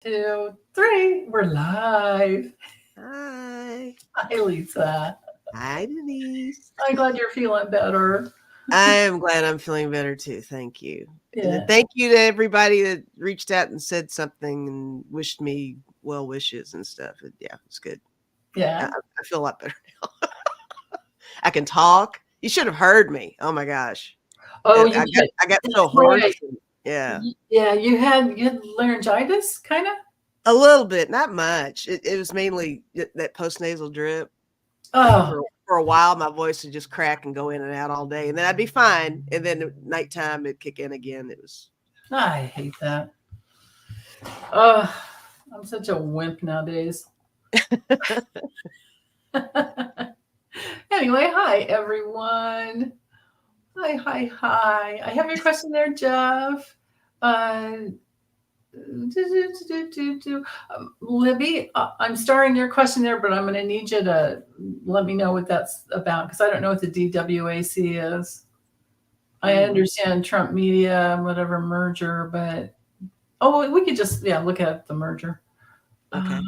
2, 3. We're live. Hi. Hi, Lisa. Hi, Denise. I'm glad you're feeling better. I am glad I'm feeling better too. Thank you. And then Yeah. thank you to everybody that reached out and said something and wished me well wishes and stuff. Yeah, it's good. Yeah. I feel a lot better now. I can talk. You should have heard me. Oh my gosh. Oh, I you got had, I got that's so right. hoarse. Yeah. Yeah, you had laryngitis, kind of. A little bit, not much. It was mainly that postnasal drip. Like Oh, for a while, my voice would just crack and go in and out all day, and then I'd be fine. And then at nighttime, it'd kick in again. It was I hate that. Oh, I'm such a wimp nowadays. Anyway, hi everyone. Hi, hi, hi. I have your question there, Jeff. Uh, Libby, I'm starring your question there, but I'm going to need you to let me know what that's about because I don't know what the DWAC is. I understand Trump media, whatever merger, but we could just look at the merger. okay.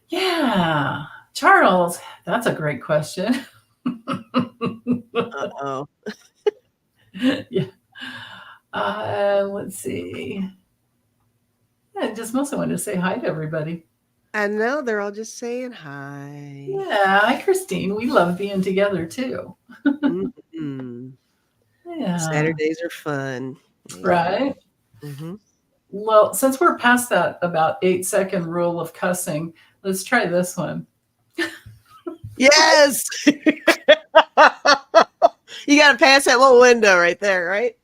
Yeah, Charles, that's a great question. Oh, Yeah. Let's see. I just mostly wanted to say hi to everybody. I know they're all just saying hi. Yeah, hi Christine. We love being together too. Mhm. Yeah. Saturdays are fun. Yeah. Right. Mhm. Well, since we're past that about 8-second rule of cussing, let's try this one. Yes. You got to pass that little window right there, right?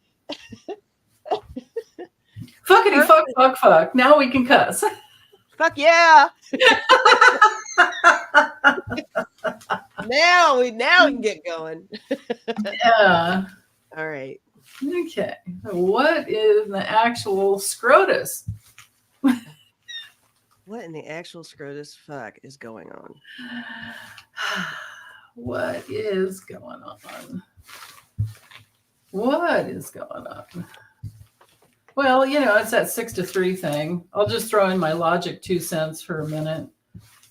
Fuckity fuck Perfect. fuck fuck. Now we can cuss. Fuck yeah. Now we can get going. Yeah. All right. Okay. What is the actual SCOTUS? What in the actual SCOTUS fuck is going on? What is going on? What is going on? Well, it's that 6 to 3 thing. I'll just throw in my logic 2 cents for a minute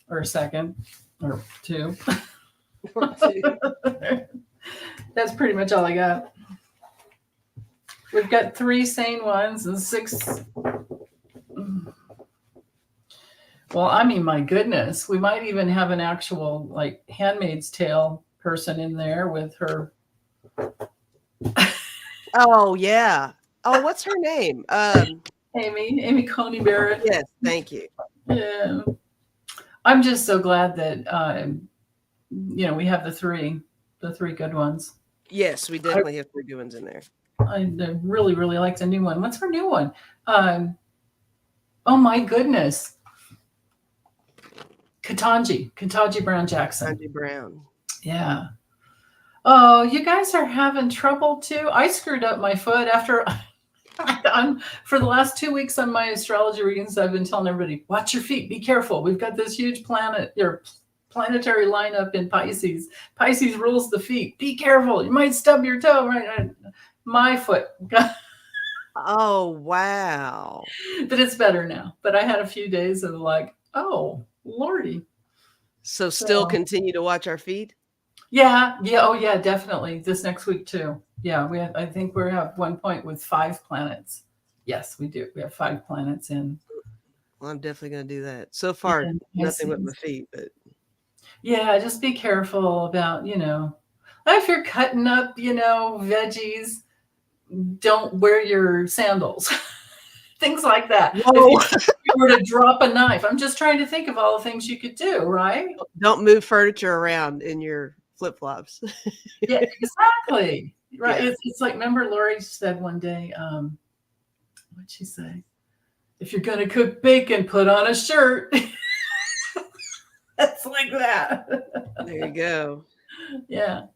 or a second or two. Or two. That's pretty much all I got. We've got 3 sane ones and 6. Well, I mean, my goodness, we might even have an actual like Handmaid's Tale person in there with her. Oh yeah. Oh, what's her name? Amy Coney Barrett. Yes, thank you. Yeah. I'm just so glad that we have the three good ones. Yes, we definitely have 3 good ones in there. I really, really like the new one. What's her new one? Um, oh my goodness, Katanji Brown Jackson. Andy Brown. Yeah. Oh, you guys are having trouble too. I screwed up my foot after. For the last 2 weeks on my astrology readings, I've been telling everybody, watch your feet, be careful. We've got this huge planetary lineup in Pisces. Pisces rules the feet. Be careful. You might stub your toe. Right? My foot. Oh, wow. But it's better now. But I had a few days of like, oh, Lordy. So still continue to watch our feed? Yeah. Oh yeah, definitely. This next week too. Yeah, I think we have one point with 5 planets. Yes, we do. We have 5 planets in. Well, I'm definitely gonna do that. So far, nothing with my feet, but yeah, just be careful about, if you're cutting up, veggies, don't wear your sandals. Things like that. Whoa. If you were to drop a knife, I'm just trying to think of all the things you could do, right? Don't move furniture around in your flip-flops. Yeah, exactly. Right. Yeah. It's like, remember Lori said one day, what'd she say? If you're going to cook bacon, put on a shirt. It's like that. There you go. Yeah.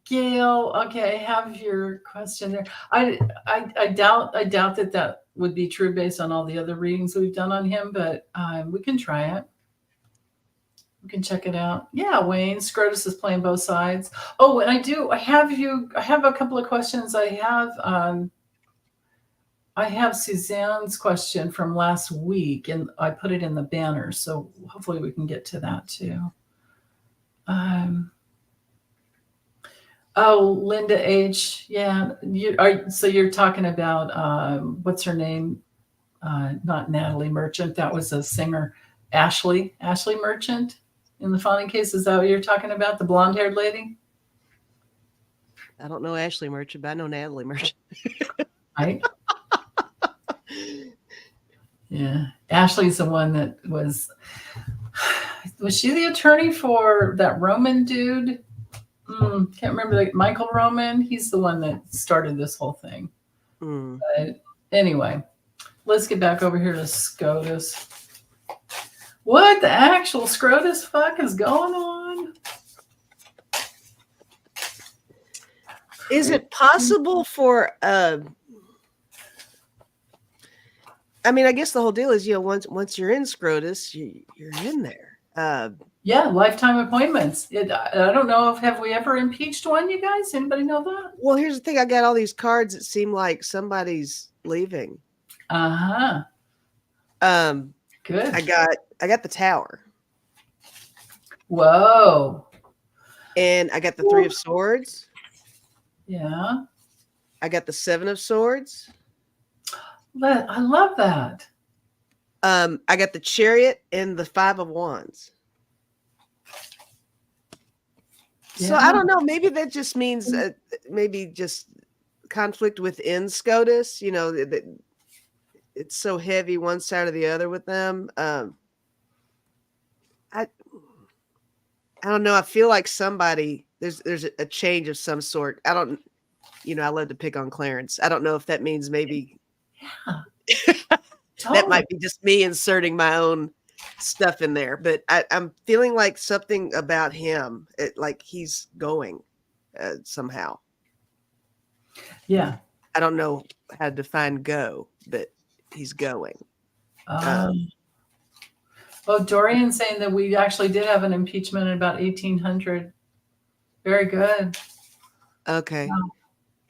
Gail, okay, I have your question there. I doubt that would be true based on all the other readings we've done on him, but we can try it. We can check it out. Yeah, Wayne, Scrotus is playing both sides. Oh, and I have a couple of questions. I have I have Suzanne's question from last week, and I put it in the banner, so hopefully we can get to that too. Oh, Linda H. Yeah, so you're talking about what's her name? Not Natalie Merchant. That was a singer, Ashley Merchant. In the Fawning case, is that what you're talking about? The blonde-haired lady, I don't know Ashley Merchant, but I know Natalie Merchant. right? Yeah, Ashley's the one that was she the attorney for that Roman dude? Can't remember, like Michael Roman. He's the one that started this whole thing. But anyway, let's get back over here to SCOTUS. What the actual SCOTUS fuck is going on? Is it possible for I mean, I guess the whole deal is, once you're in SCOTUS, you're in there. Yeah, lifetime appointments. I don't know if have we ever impeached one, you guys? Anybody know that? Well, here's the thing. I got all these cards that seem like somebody's leaving. Uh-huh. Good. I got the Tower. Whoa. And I got the Three of Swords. Yeah. I got the Seven of Swords. I love that. I got the Chariot and the Five of Wands. Yeah. So I don't know. Maybe that just means maybe just conflict within SCOTUS. It's so heavy one side or the other with them. I don't know. I feel like there's a change of some sort. I don't. I love to pick on Clarence. I don't know if that means maybe. Yeah. That might be just me inserting my own stuff in there, but I'm feeling like something about him, like he's going somehow. Yeah. I don't know how to define go, but he's going. Well, Dorian's saying that we actually did have an impeachment in about 1800. Very good. Okay. Wow.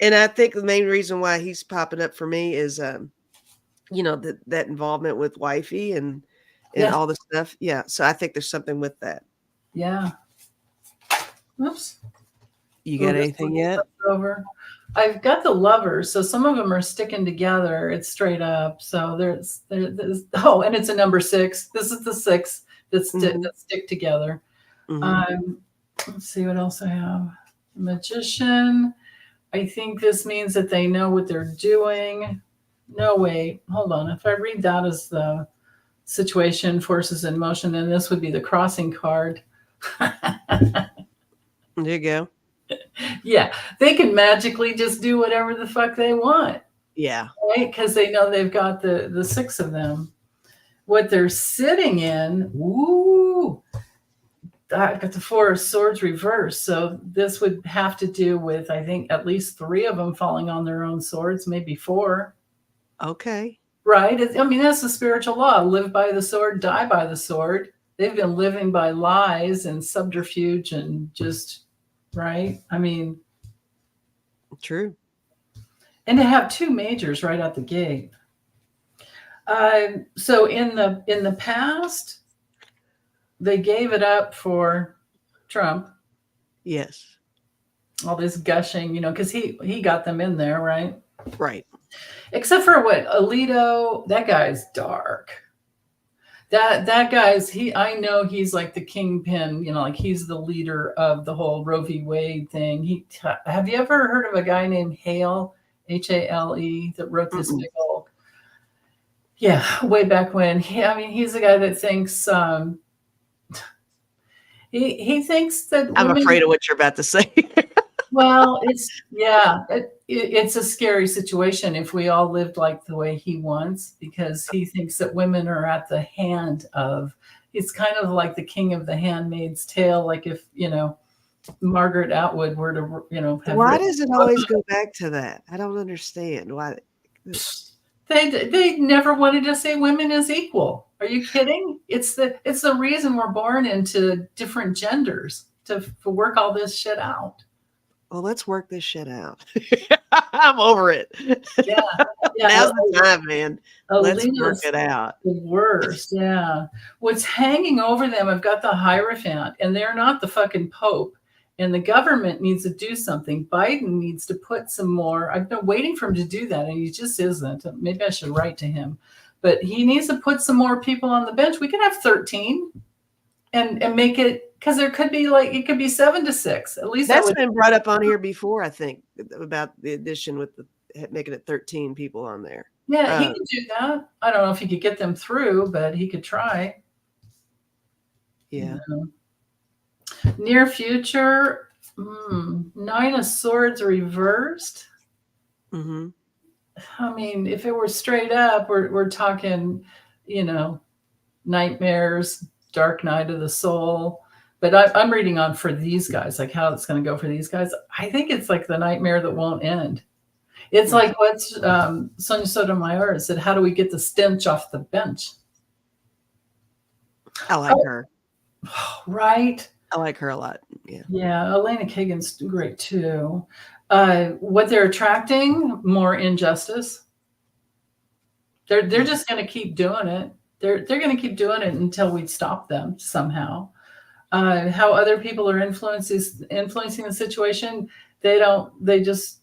And I think the main reason why he's popping up for me is, that involvement with wifey and all the stuff. Yeah. So I think there's something with that. Yeah. Oops. You got anything yet? Over. I've got the Lovers. So some of them are sticking together. It's straight up. So there's and it's a number 6. This is the 6 that stick together. Let's see what else I have. Magician. I think this means that they know what they're doing. No, wait, hold on. If I read that as the situation, forces in motion, then this would be the crossing card. There you go. Yeah, they can magically just do whatever the fuck they want. Yeah. Right? Because they know they've got the 6 of them. What they're sitting in, I got the 4 of Swords reversed. So this would have to do with, I think, at least 3 of them falling on their own swords, maybe 4. Okay. Right? That's the spiritual law. Live by the sword, die by the sword. They've been living by lies and subterfuge and just, right? True. And to have 2 majors right out the gate. So in the past, they gave it up for Trump. Yes. All this gushing, because he got them in there, right? Right. Except for what? Alito, that guy's dark. That guy's, I know he's like the kingpin, like he's the leader of the whole Roe v. Wade thing. Have you ever heard of a guy named Hale, Hale, that wrote this big old, way back when. He's the guy that thinks, he thinks that I'm afraid of what you're about to say. Well, it's a scary situation if we all lived like the way he wants, because he thinks that women are at the hand of, it's kind of like the King of the Handmaid's Tale. Like if, Margaret Atwood were to, why does it always go back to that? I don't understand why. They never wanted to say women is equal. Are you kidding? It's the reason we're born into different genders to work all this shit out. well, let's work this shit out. I'm over it. Yeah. Yeah. Now's the time, man. Let's work Alina's it out. the worst. Yeah. What's hanging over them, I've got the Hierophant, and they're not the fucking Pope. And the government needs to do something. Biden needs to put some more. I've been waiting for him to do that, and he just isn't. Maybe I should write to him. But he needs to put some more people on the bench. We could have 13 and make it, because there could be like, it could be 7 to 6. At least That's been brought up on here before, I think, about the addition with the making it 13 people on there. Yeah, he could do that. I don't know if he could get them through, but he could try. Yeah. Near future, 9 of Swords reversed. Mm-hmm. I mean, if it were straight up, we're talking, nightmares, dark night of the soul. But I'm reading on for these guys, like how it's going to go for these guys. I think it's like the nightmare that won't end. It's like what Sonia Sotomayor said, how do we get the stench off the bench? I like her. Right? I like her a lot. Yeah. Yeah, Elena Kagan's great too. What they're attracting, more injustice. They're just going to keep doing it. They're going to keep doing it until we stop them somehow. How other people are influencing the situation, it's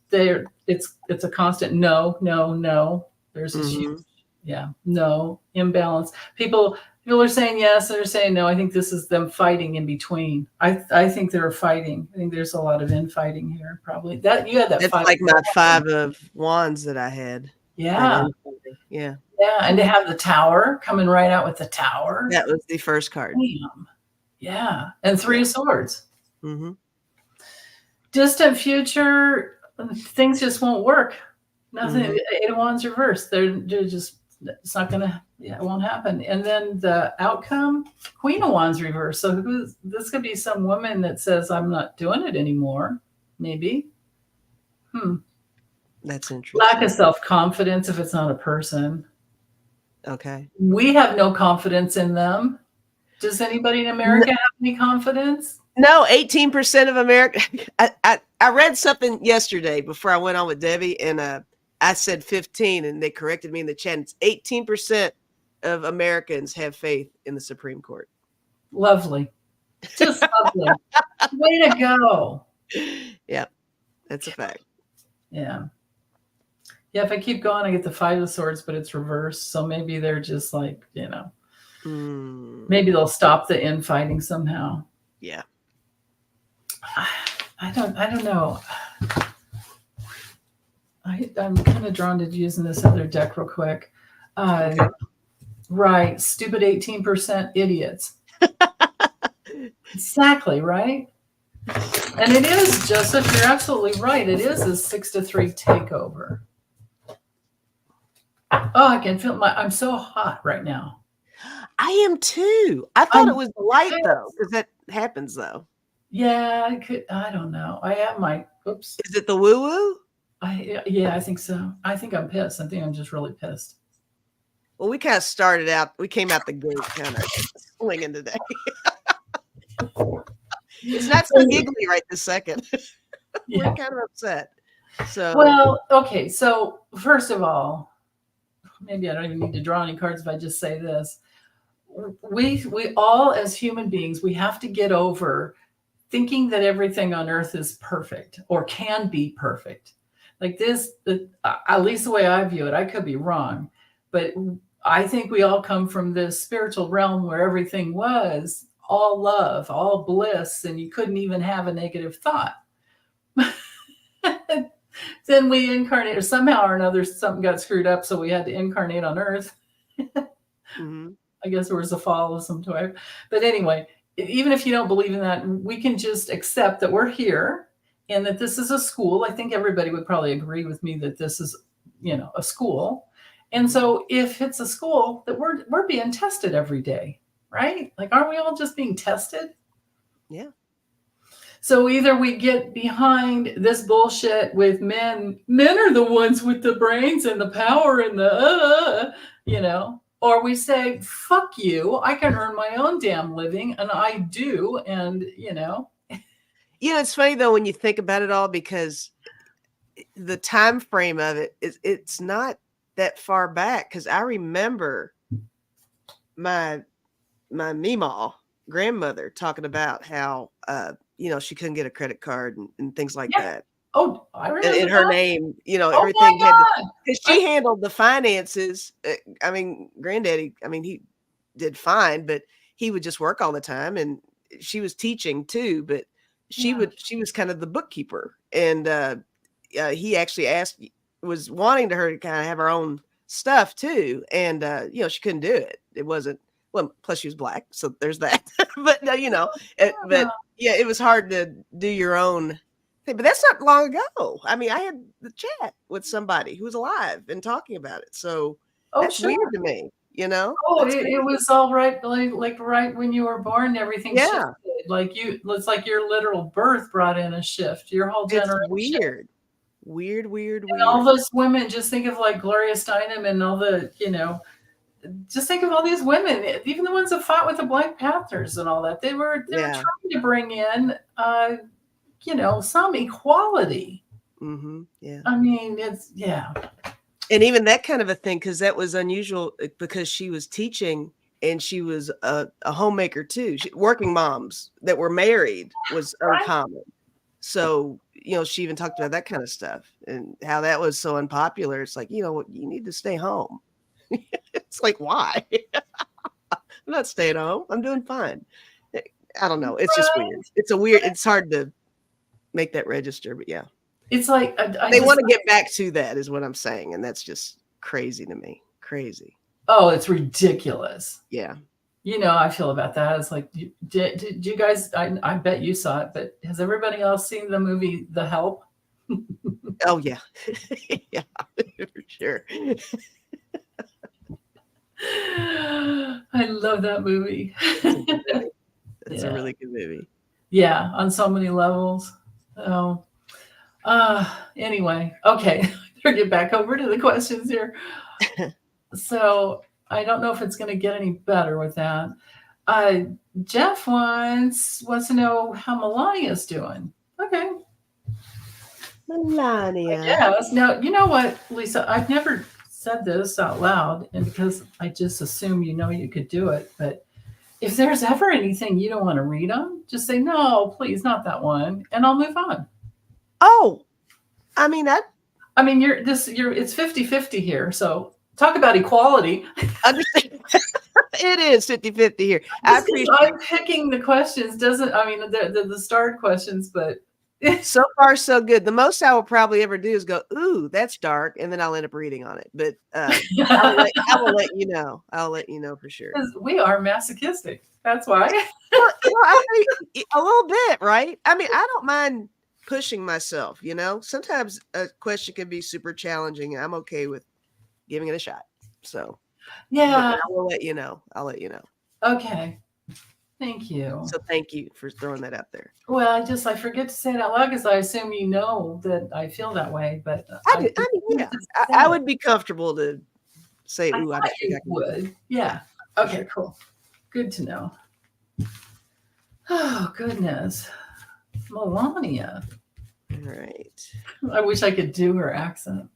a constant no. There's this huge, no imbalance. People are saying yes, and they're saying no. I think this is them fighting in between. I think they're fighting. I think there's a lot of infighting here. Probably that you had that. It's like my 5 of Wands that I had. Yeah. Yeah. Yeah, and to have the Tower coming right out with the Tower. That was the first card. Damn. Yeah, and 3 of Swords. Mm-hmm. Distant future, things just won't work. Nothing. 8 of Wands reversed. They're just, it's not gonna. Yeah, it won't happen. And then the outcome, Queen of Wands reversed. So this could be some woman that says, "I'm not doing it anymore." Maybe. That's interesting. Lack of self-confidence if it's not a person. Okay. We have no confidence in them. Does anybody in America have any confidence? No, 18% of America. I read something yesterday before I went on with Debbie, and I said 15, and they corrected me in the chat. It's 18% of Americans have faith in the Supreme Court. Lovely. Just lovely. Way to go. Yeah, that's a fact. Yeah. Yeah, if I keep going, I get the 5 of Swords, but it's reversed. So maybe they're just like, maybe they'll stop the infighting somehow. Yeah. I don't know. I'm kind of drawn to using this other deck real quick. Right. Stupid 18% idiots. Exactly, right? And it is, Joseph, you're absolutely right. It is a 6-3 takeover. Oh, I can feel I'm so hot right now. I am too. I thought it was the light though, because that happens though. Yeah, I don't know. I have my, oops. Is it the woo-woo? Yeah, I think so. I think I'm pissed. I think I'm just really pissed. Well, we kind of started out, we came out the gate kind of swinging today. It's not so giggly right this second. We're kind of upset. So well, okay. So first of all, maybe I don't even need to draw any cards if I just say this. We all as human beings, we have to get over thinking that everything on earth is perfect or can be perfect. Like this, at least the way I view it, I could be wrong, but I think we all come from this spiritual realm where everything was all love, all bliss, and you couldn't even have a negative thought. Then we incarnate, or somehow or another, something got screwed up, so we had to incarnate on Earth. I guess there was a fall of some type. But anyway, even if you don't believe in that, we can just accept that we're here and that this is a school. I think everybody would probably agree with me that this is, a school. And so if it's a school, that we're being tested every day, right? Like, aren't we all just being tested? Yeah. So either we get behind this bullshit with men are the ones with the brains and the power and the, or we say, fuck you, I can earn my own damn living, and I do, and, It's funny though when you think about it all, because the time frame of it is, it's not that far back. Because I remember my Meemaw grandmother talking about how she couldn't get a credit card and things like Yeah. that. Oh, I remember In her that. name, Oh everything my had to, God. because she handled the finances. I mean, granddaddy, I mean, he did fine, but he would just work all the time, and she was teaching too, but she was kind of the bookkeeper. And he actually was wanting her to kind of have her own stuff too. And she couldn't do it. It wasn't, well, plus she was black, so there's that. But no, but yeah, it was hard to do your own thing. But that's not long ago. I mean, I had the chat with somebody who was alive and talking about it. So that's sure. weird to me. Oh, it was all right, like right when you were born, everything shifted. Like it's like your literal birth brought in a shift. Your whole It's generation. weird. And all those women, just think of like Gloria Steinem and all the, just think of all these women, even the ones that fought with the Black Panthers and all that. They were trying to bring in, some equality. Mm-hmm. Yeah. I mean, And even that kind of a thing, because that was unusual, because she was teaching and she was a homemaker too. Working moms that were married was uncommon. So, she even talked about that kind of stuff and how that was so unpopular. It's like, you need to stay home. It's like, why? I'm not staying home. I'm doing fine. I don't know. It's just weird. It's hard to make that register, but yeah. It's like they want to get back to that, is what I'm saying, and that's just crazy to me. Crazy. Oh, it's ridiculous. Yeah. I feel about that. It's like, did you guys? I bet you saw it, but has everybody else seen the movie The Help? Oh yeah, yeah, for sure. I love that movie. It's a really good movie. Yeah, on so many levels. Oh. Anyway, okay. Better get back over to the questions here. So I don't know if it's going to get any better with that. Jeff wants to know how Melania's doing. Okay. Melania. Yes. Now, you know what, Lisa? I've never said this out loud, and because I just assume you could do it. But if there's ever anything you don't want to read on, just say, no, please, not that one, and I'll move on. Oh, I mean, it's 50-50 here. So talk about equality. Understand. It is 50-50 here. I'm picking the questions. The starred questions, but so far so good. The most I will probably ever do is go, ooh, that's dark, and then I'll end up reading on it. But I will let you know. I'll let you know for sure. Because we are masochistic. That's why. Well, I think a little bit, right? I mean, I don't mind pushing myself. Sometimes a question can be super challenging. I'm okay with giving it a shot. So yeah, I will let you know. I'll let you know. Okay. Thank you. So thank you for throwing that out there. Well, I forget to say it out loud because I assume you know that I feel that way. But I would be comfortable to say, ooh, I would. Yeah. Okay, cool. Good to know. Oh, goodness. Melania. All right. I wish I could do her accent.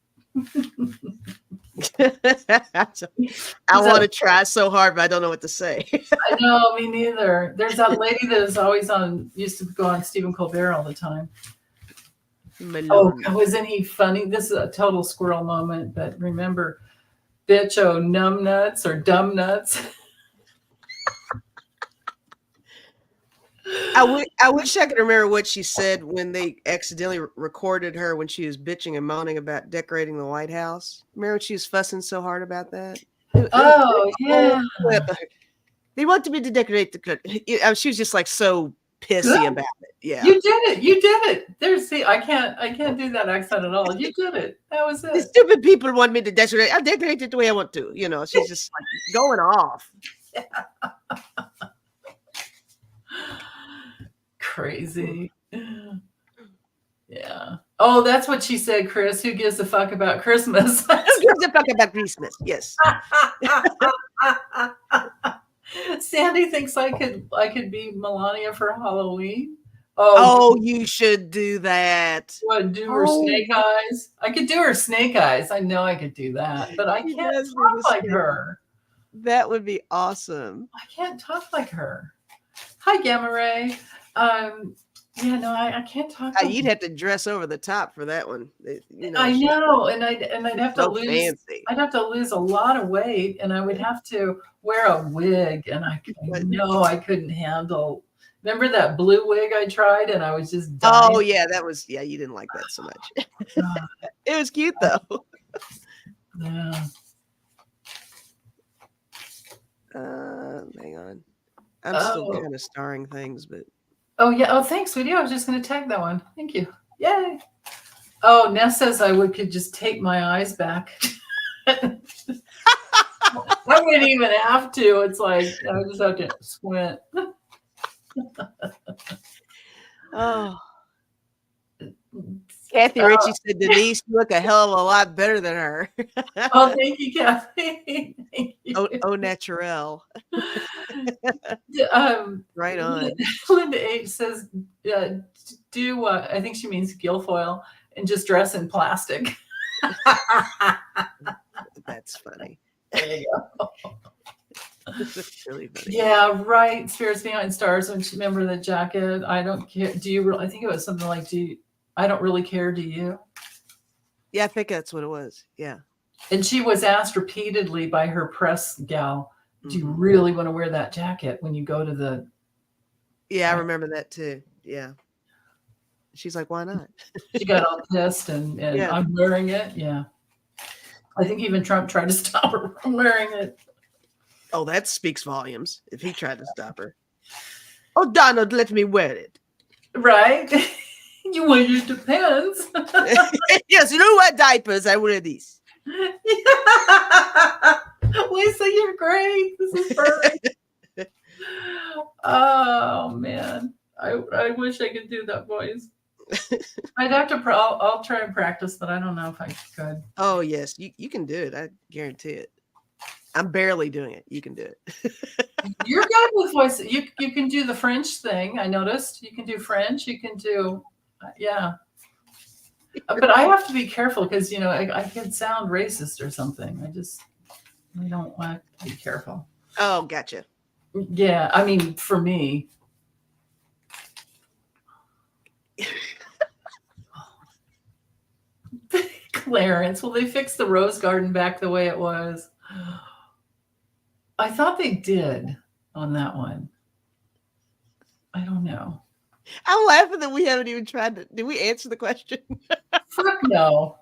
I want to try so hard, but I don't know what to say. I know, me neither. There's that lady that is always used to go on Stephen Colbert all the time. Oh, wasn't he funny? This is a total squirrel moment, but remember, bitch, oh, numbnuts or dumb nuts. I wish I could remember what she said when they accidentally recorded her when she was bitching and moaning about decorating the White House. Remember when she was fussing so hard about that? Yeah. They want me to decorate the. She was just like so pissy about it. Yeah, you did it. I can't do that accent at all. You did it. That was it. The stupid people want me to decorate. I'll decorate it the way I want to. She's just like going off. Crazy. Yeah. Oh, that's what she said, Chris. Who gives a fuck about Christmas? Who gives a fuck about Christmas? Yes. Sandy thinks I could be Melania for Halloween. Oh, you should do that. What, do her Oh, snake eyes? I could do her snake eyes. I know I could do that, but I she can't does do the talk like snake. her. That would be awesome. I can't talk like her. Hi, Gamma Ray. Yeah, no, I can't talk like You'd have to dress over the top for that one. I she's know, and I'd have to so lose. fancy. I'd have to lose a lot of weight, and I would have to wear a wig, and I know I couldn't handle. Remember that blue wig I tried, and I was just dying. Oh yeah, you didn't like that so much. It was cute though. Yeah. Hang on. I'm still kind of starring things, but oh yeah. Oh, thanks, sweetie. I was just going to tag that one. Thank you. Yay. Oh, Ness says could just take my eyes back. I wouldn't even have to. It's like I just have to squint. oh. Kathy Ritchie said, Denise, you look a hell of a lot better than her. Oh, thank you, Kathy. Thank you. Au naturel. Right on. Linda H says, do I think she means guilfoyle and just dress in plastic. That's funny. There you go. That's really funny. Yeah, right. Spirits Behind Stars. Don't you remember the jacket? I don't care. Do you? I think it was something like, I don't really care. Do you? Yeah, I think that's what it was. Yeah. And she was asked repeatedly by her press gal, do you really want to wear that jacket when you go to the... Yeah, I remember that too. Yeah. She's like, why not? She got all pissed and Yeah. I'm wearing it. Yeah. I think even Trump tried to stop her from wearing it. Oh, that speaks volumes if he tried to stop her. Oh, Donald, let me wear it. Right? You wear your depends. Yes, you know what diapers? I wear these. Lisa, you're great. This is perfect. Oh man, I wish I could do that voice. I'd have to. I'll try and practice, but I don't know if I could. Oh yes, you can do it. I guarantee it. I'm barely doing it. You can do it. You're good with voice. You can do the French thing. I noticed you can do French. You can do, yeah. But I have to be careful because I could sound racist or something. I don't want to be careful. Oh, gotcha. Yeah, I mean, for me. Clarence, will they fix the rose garden back the way it was? I thought they did on that one. I don't know. I'm laughing that we haven't even tried to. Did we answer the question? Fuck no.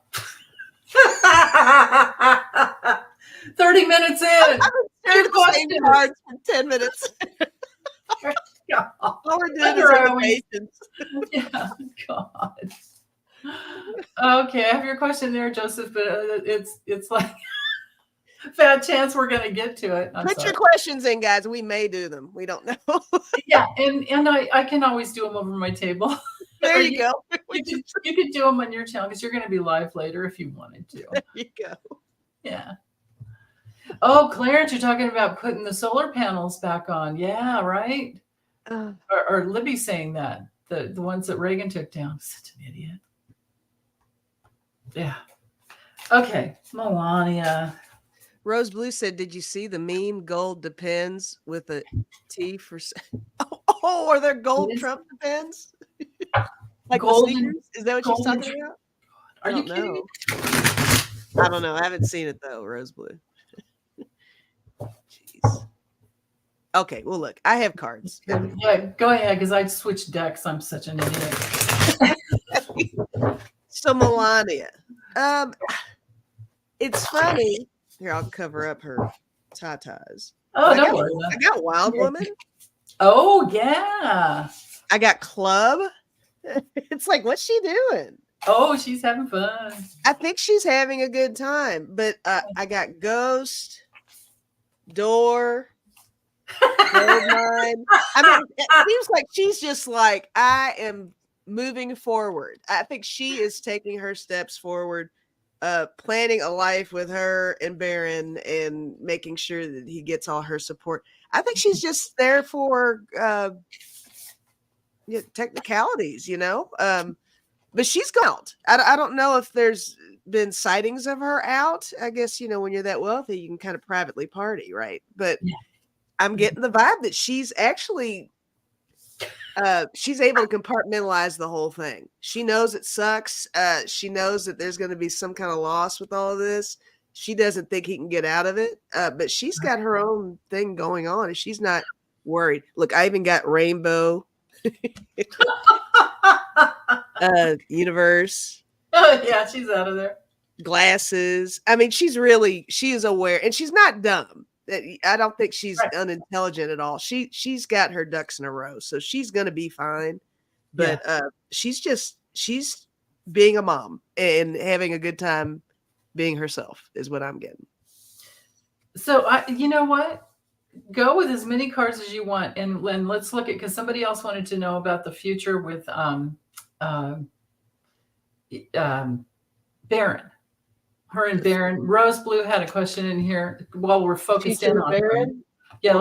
30 minutes in. I've been staring at the same cards for 10 minutes. All we're doing is patience. Yeah, God. Okay, I have your question there, Joseph, but it's like fat chance we're going to get to it. Put your questions in, guys. We may do them. We don't know. Yeah, and I can always do them over my table. There you go. You could do them on your channel because you're going to be live later if you wanted to. There you go. Yeah. Oh, Clarence, you're talking about putting the solar panels back on. Yeah, right. Or Libby saying that the ones that Reagan took down. Such an idiot. Yeah. Okay, Melania. Rose Blue said, "Did you see the meme? Gold depends with a T for." Oh, are there gold Trump depends? Like golden sneakers? Is that what she's talking about? Are you kidding me? I don't know. I haven't seen it though. Rose Blue. Jeez. Okay. Well, look, I have cards. Yeah, go ahead because I switched decks. I'm such an idiot. So Melania, it's funny. Here, I'll cover up her tatas. Oh, don't worry. I got Wild Woman. Oh yeah. I got Club. It's like, what's she doing? Oh, she's having fun. I think she's having a good time. But I got Ghost, Door, Goldmine. I mean, it seems like she's just like, I am moving forward. I think she is taking her steps forward, planning a life with her and Barron and making sure that he gets all her support. I think she's just there for technicalities, but she's gone out. I don't know if there's been sightings of her out. I guess, when you're that wealthy, you can kind of privately party, right? But Yeah. I'm getting the vibe that she's actually she's able to compartmentalize the whole thing. She knows it sucks. She knows that there's going to be some kind of loss with all of this. She doesn't think he can get out of it, but she's got her own thing going on, and she's not worried. Look, I even got rainbow universe. Oh yeah, she's out of there. Glasses. I mean, she is aware, and she's not dumb. I don't think she's unintelligent at all. She's got her ducks in a row, so she's going to be fine. But she's being a mom and having a good time being herself is what I'm getting. So you know what? Go with as many cards as you want, and let's look at, because somebody else wanted to know about the future with Barron. Her and Barron. Rose Blue had a question in here while we're focused in on Barron. Yeah,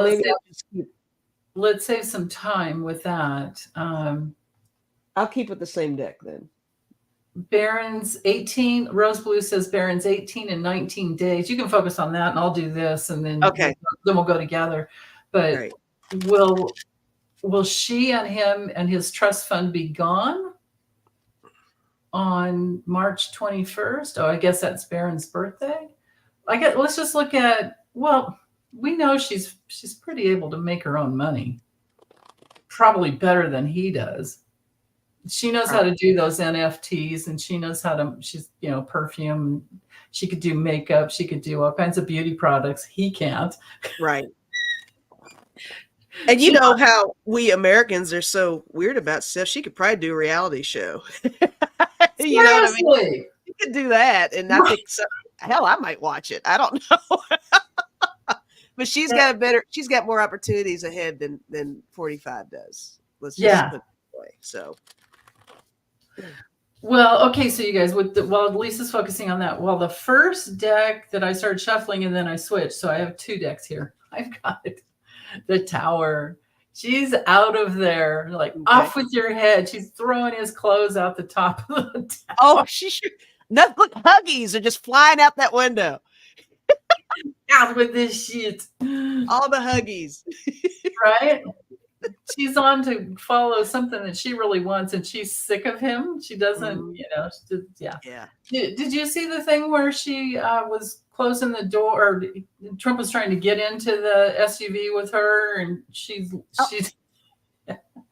let's save some time with that. I'll keep it the same deck then. Barron's 18. Rose Blue says Barron's 18 and 19 days. You can focus on that, and I'll do this, and then we'll go together. But will she and him and his trust fund be gone on March 21st? Oh, I guess that's Barron's birthday. Let's just look at, well, we know she's pretty able to make her own money. Probably better than he does. She knows how to do those NFTs, and she knows how to, she's, perfume. She could do makeup. She could do all kinds of beauty products. He can't. Right. And you know how we Americans are so weird about stuff. She could probably do a reality show. You know what I mean? You could do that. And I think, hell, I might watch it. I don't know. But she's got more opportunities ahead than 45 does. Let's just put it that way. So. Well, okay, so you guys, while Lisa's focusing on that, well, the first deck that I started shuffling and then I switched, so I have 2 decks here. I've got the Tower. She's out of there, like off with your head. She's throwing his clothes out the top of the tower. Oh, look, Huggies are just flying out that window. Out with this shit. All the Huggies. Right? She's on to follow something that she really wants, and she's sick of him. She doesn't, Yeah. Did you see the thing where she was closing the door, or Trump was trying to get into the SUV with her, and she's.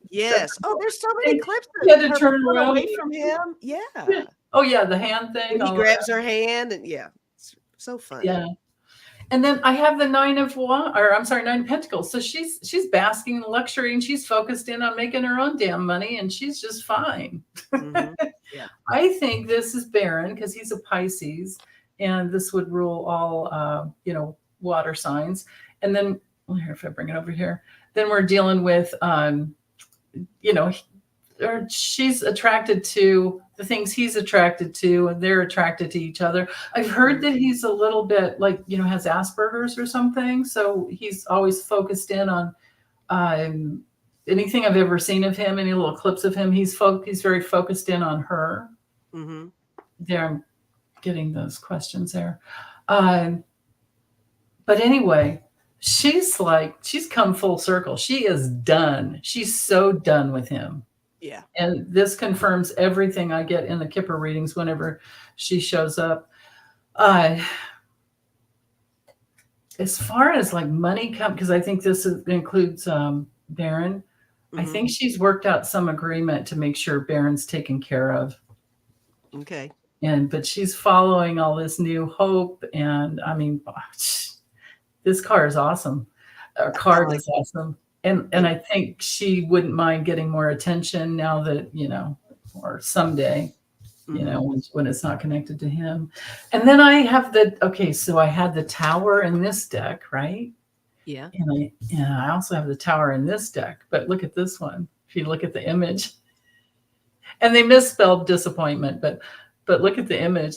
Yes. Oh, there's so many clips of she had to turn away from him. Yeah. Oh yeah, the hand thing. When he grabs her hand, and it's so funny. Yeah. And then I have the 9 of Pentacles. So she's basking in luxury, and she's focused in on making her own damn money, and she's just fine. Mm-hmm. Yeah. I think this is Barron because he's a Pisces, and this would rule all water signs. And then here, if I bring it over here, then we're dealing with she's attracted to the things he's attracted to, and they're attracted to each other. I've heard that he's a little bit has Asperger's or something. So he's always focused in on anything I've ever seen of him, any little clips of him. He's very focused in on her. Mm-hmm. There, I'm getting those questions there. But anyway, she's come full circle. She is done. She's so done with him. Yeah. And this confirms everything I get in the Kipper readings whenever she shows up. As far as money because I think this includes Barron. Mm-hmm. I think she's worked out some agreement to make sure Barron's taken care of. Okay. But she's following all this new hope. And I mean, this car is awesome. Our card is awesome. And I think she wouldn't mind getting more attention now that, or someday, when it's not connected to him. And then I have so I had the Tower in this deck, right? Yeah. And I also have the Tower in this deck, but look at this one. If you look at the image, and they misspelled disappointment, but look at the image,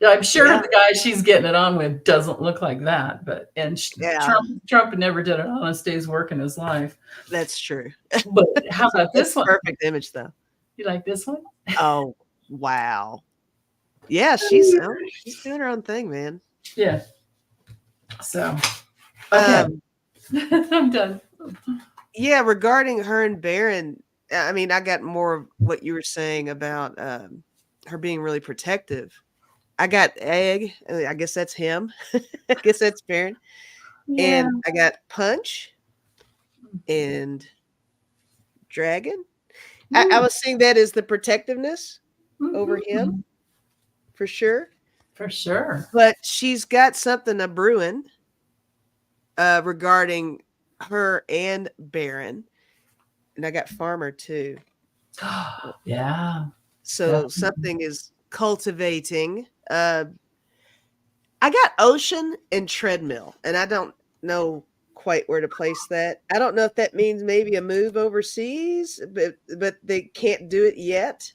I'm sure Yeah. the guy she's getting it on with doesn't look like that, but Yeah, Trump never did an honest day's work in his life. that's true. But how about That's this one? perfect image, though. You like this one? Oh, wow. Yeah, she's doing her own thing, man. Yeah. So, okay. Um, I'm done. yeah, regarding her and Barron, I mean, I got more of what you were saying about her being really protective. I got Egg. I guess that's him. I guess that's Barron. Yeah. And I got Punch and Dragon. I was seeing that as the protectiveness over him, Mhm. for sure. For sure. But she's got something a brewing regarding her and Barron. And I got Farmer too. Yeah. So something is cultivating. I got Ocean and Treadmill, and I don't know quite where to place that. I don't know if that means maybe a move overseas, but they can't do it yet.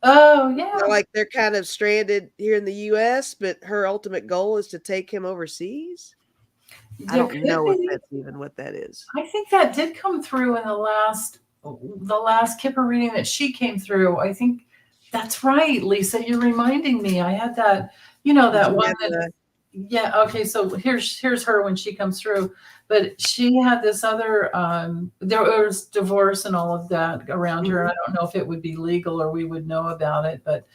Oh, yeah. So, like they're kind of stranded here in the US, but her ultimate goal is to take him overseas. I There don't could know if be. that's even what that is. I think that did come through in the last Kipper reading that she came through. I think that's right, Lisa. You're reminding me. I had that, Did that you one have that, yeah, okay, so here's her when she comes through. But she had this other there was divorce and all of that around her. I don't know if it would be legal or we would know about it, but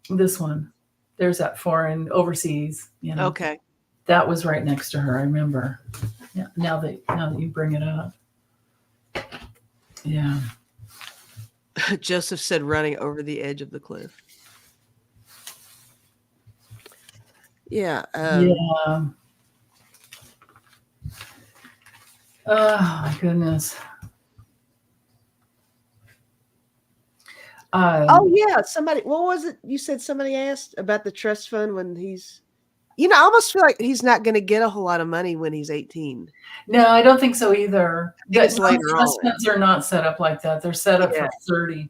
this one, there's that foreign overseas, Okay. that was right next to her. I remember. Yeah, now that you bring it up. Yeah. Joseph said running over the edge of the cliff. Yeah. Yeah. Oh my goodness. Oh yeah, somebody. What was it? You said somebody asked about the trust fund when he's. I almost feel like he's not going to get a whole lot of money when he's 18. No, I don't think so either. I think it's later Trust on. funds are not set up like that. They're set up Yeah. for 30.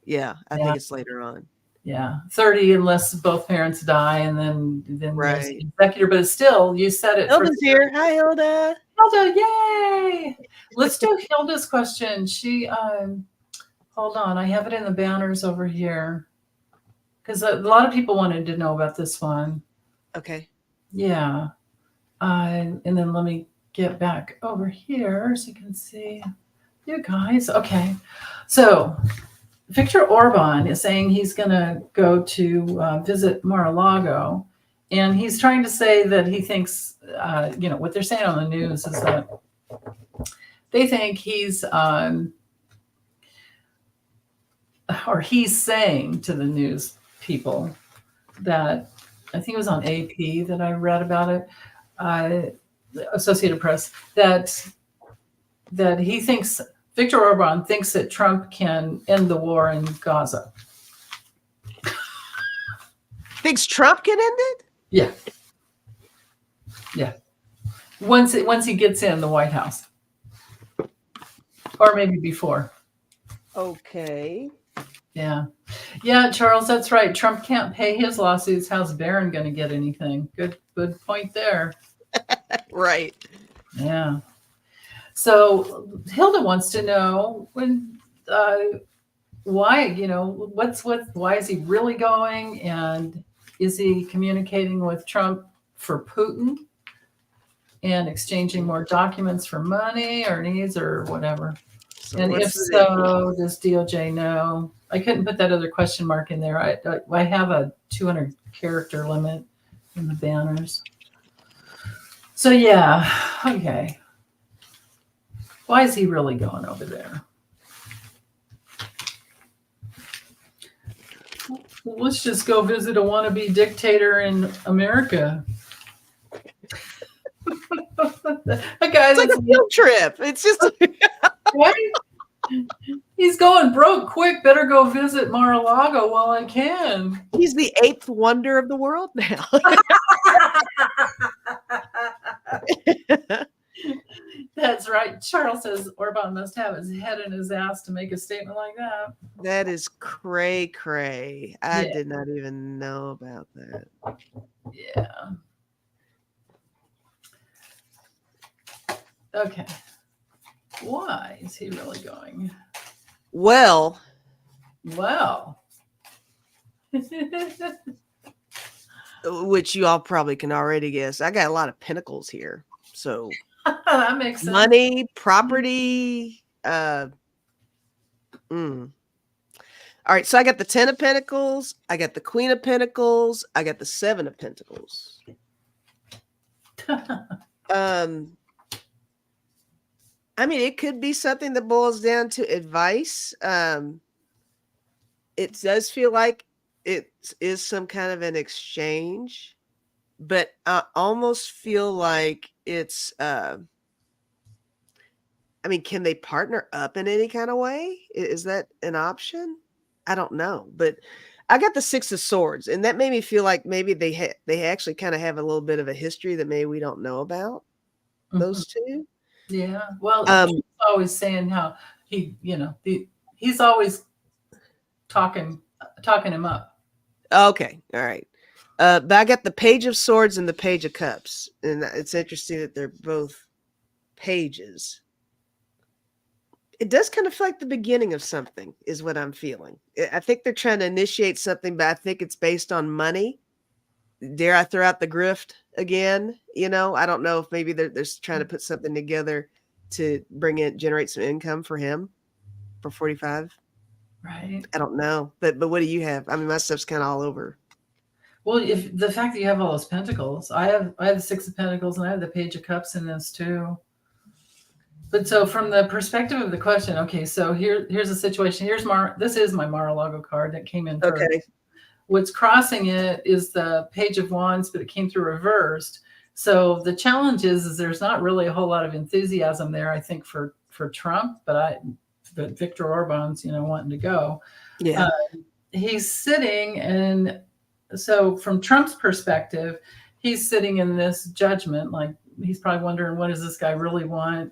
Yeah, I think it's later on. Yeah, 30 unless both parents die, and then there's Right. the executor. But still, you set it. Hilda's here. Hi, Hilda. Hilda, yay! Let's do Hilda's question. She hold on, I have it in the banners over here because a lot of people wanted to know about this one. Okay. Yeah, and then let me get back over here so you can see you guys. Okay, so Victor Orban is saying he's going to go to visit Mar-a-Lago, and he's trying to say that he thinks, what they're saying on the news is that they think he's saying to the news people that, I think it was on AP that I read about it, Associated Press, that he thinks, Viktor Orban thinks that Trump can end the war in Gaza. Thinks Trump can end it? Yeah. Yeah. Once he gets in the White House. Or maybe before. Okay. Yeah. Yeah, Charles, that's right. Trump can't pay his lawsuits. How's Barron going to get anything? Good point there. Right. Yeah. So Hilda wants to know why, why is he really going, and is he communicating with Trump for Putin and exchanging more documents for money or needs or whatever? So and if so, does DOJ know? I couldn't put that other question mark in there. I have a 200 character limit in the banners. So yeah, okay. Why is he really going over there? Well, let's just go visit a wannabe dictator in America. A guy it's like a field trip. It's just right? He's going broke quick. Better go visit Mar-a-Lago while I can. He's the 8th wonder of the world now. That's right. Charles says Orban must have his head in his ass to make a statement like that. That is cray cray. I Yeah. did not even know about that. Yeah. Okay. Why is he really going? Well, which you all probably can already guess. I got a lot of pentacles here. So that makes sense. money, property, All right, so I got the 10 of Pentacles, I got the Queen of Pentacles, I got the 7 of Pentacles. I mean, it could be something that boils down to advice. It does feel like it is some kind of an exchange, but I almost feel like it's I mean, can they partner up in any kind of way? Is that an option? I don't know, but I got the 6 of Swords, and that made me feel like maybe they actually kind of have a little bit of a history that maybe we don't know about. Those two. Yeah. Well, he's always saying how he, he's always talking him up. Okay. All right. But I got the Page of Swords and the Page of Cups, and it's interesting that they're both pages. It does kind of feel like the beginning of something is what I'm feeling. I think they're trying to initiate something, but I think it's based on money. Dare I throw out the grift again? I don't know if maybe they're trying to put something together to generate some income for him for 45. Right. I don't know. But what do you have? I mean, my stuff's kind of all over. Well, if the fact that you have all those pentacles, I have the 6 of Pentacles and I have the Page of Cups in this too. But so from the perspective of the question, okay, so here's the situation. This is my Mar-a-Lago card that came in first. Okay. What's crossing it is the Page of Wands, but it came through reversed. So the challenge is there's not really a whole lot of enthusiasm there, I think, for Trump, but Viktor Orban's, wanting to go. Yeah. He's sitting, and so from Trump's perspective, he's sitting in this judgment, like he's probably wondering, what does this guy really want?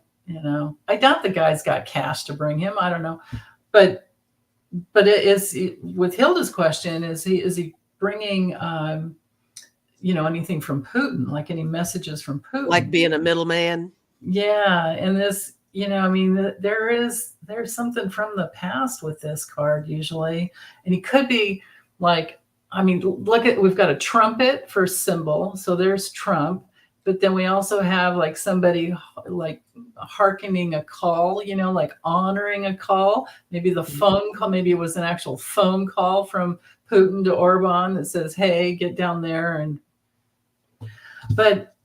I doubt the guy's got cash to bring him. I don't know, but it is with Hilda's question: is he bringing anything from Putin, like any messages from Putin, like being a middleman? Yeah, and this, I mean, there's something from the past with this card usually, and he could be like, I mean, we've got a trumpet for symbol, so there's Trump. But then we also have like somebody like hearkening a call, like honoring a call. Maybe the phone call, maybe it was an actual phone call from Putin to Orban that says, hey, get down there. But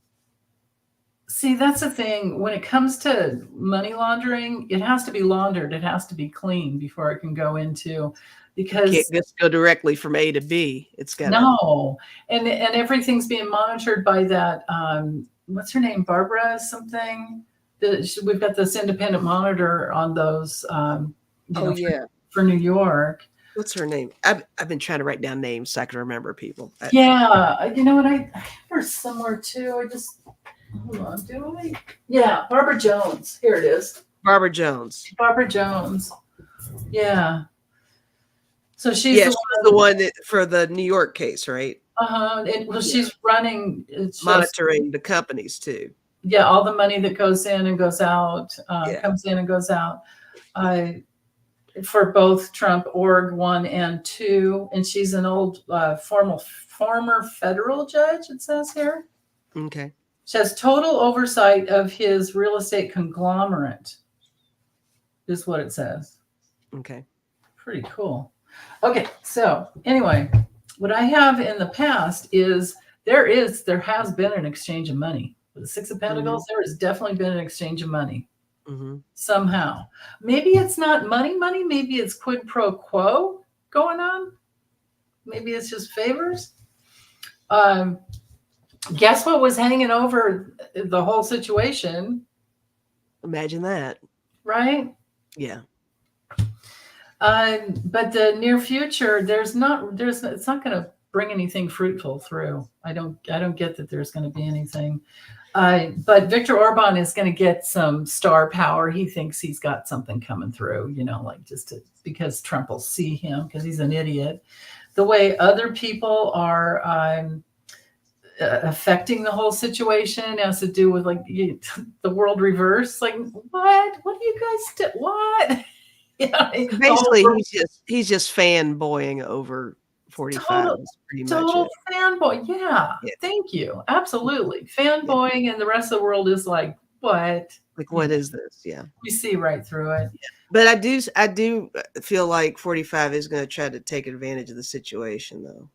see, that's the thing. When it comes to money laundering, it has to be laundered. It has to be clean before it can go into, because it can't just go directly from A to B. It's got and everything's being monitored by that. What's her name? Barbara something. We've got this independent monitor on those. For New York. What's her name? I've been trying to write down names so I can remember people. Yeah, you know what? I have her somewhere too. Hold on. Do I? Yeah, Barbara Jones. Here it is. Barbara Jones. Yeah. So she's the one that, for the New York case, right? She's running, monitoring the companies too. Yeah, all the money that goes in and goes out, comes in and goes out, for both Trump Org 1 and 2, and she's an old former federal judge. It says here. Okay. She has total oversight of his real estate conglomerate, is what it says. Okay. Pretty cool. Okay, so anyway, what I have in the past is there has been an exchange of money. With the 6 of Pentacles, there has definitely been an exchange of money. Somehow. Maybe it's not money, maybe it's quid pro quo going on. Maybe it's just favors. Guess what was hanging over the whole situation? Imagine that. Right? Yeah. But the near future, it's not going to bring anything fruitful through. I don't get that there's going to be anything. But Viktor Orban is going to get some star power. He thinks he's got something coming through, like because Trump will see him because he's an idiot. The way other people are affecting the whole situation has to do with the world reverse. Like, what do you guys do? What? Yeah, basically he's just fanboying over 45 pretty much total it. fanboy. Yeah, thank you. Absolutely. Fanboying, and the rest of the world is like, what? Like, what is this? Yeah. We see right through it. Yeah. But I do feel like 45 is going to try to take advantage of the situation, though.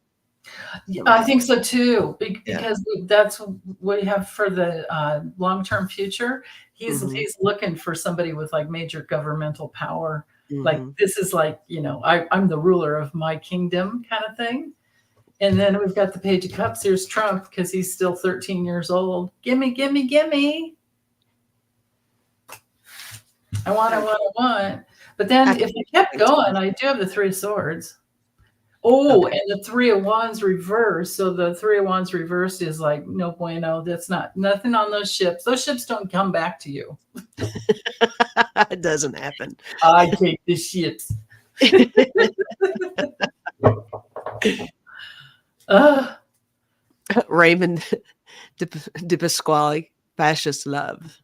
I think so too, because that's what we have for the long-term future. He's looking for somebody with like major governmental power. Like, this is like, I'm the ruler of my kingdom kind of thing. And then we've got the Page of Cups. Here's Trump because he's still 13 years old. Gimme, gimme, gimme. I want. But then if I kept going, I do have the Three of Swords. Oh, and the Three of Wands reversed. So the Three of Wands reversed is like, no bueno. That's nothing on those ships. Those ships don't come back to you. It doesn't happen. I take the ships. Raymond de Pasquale, fascist love.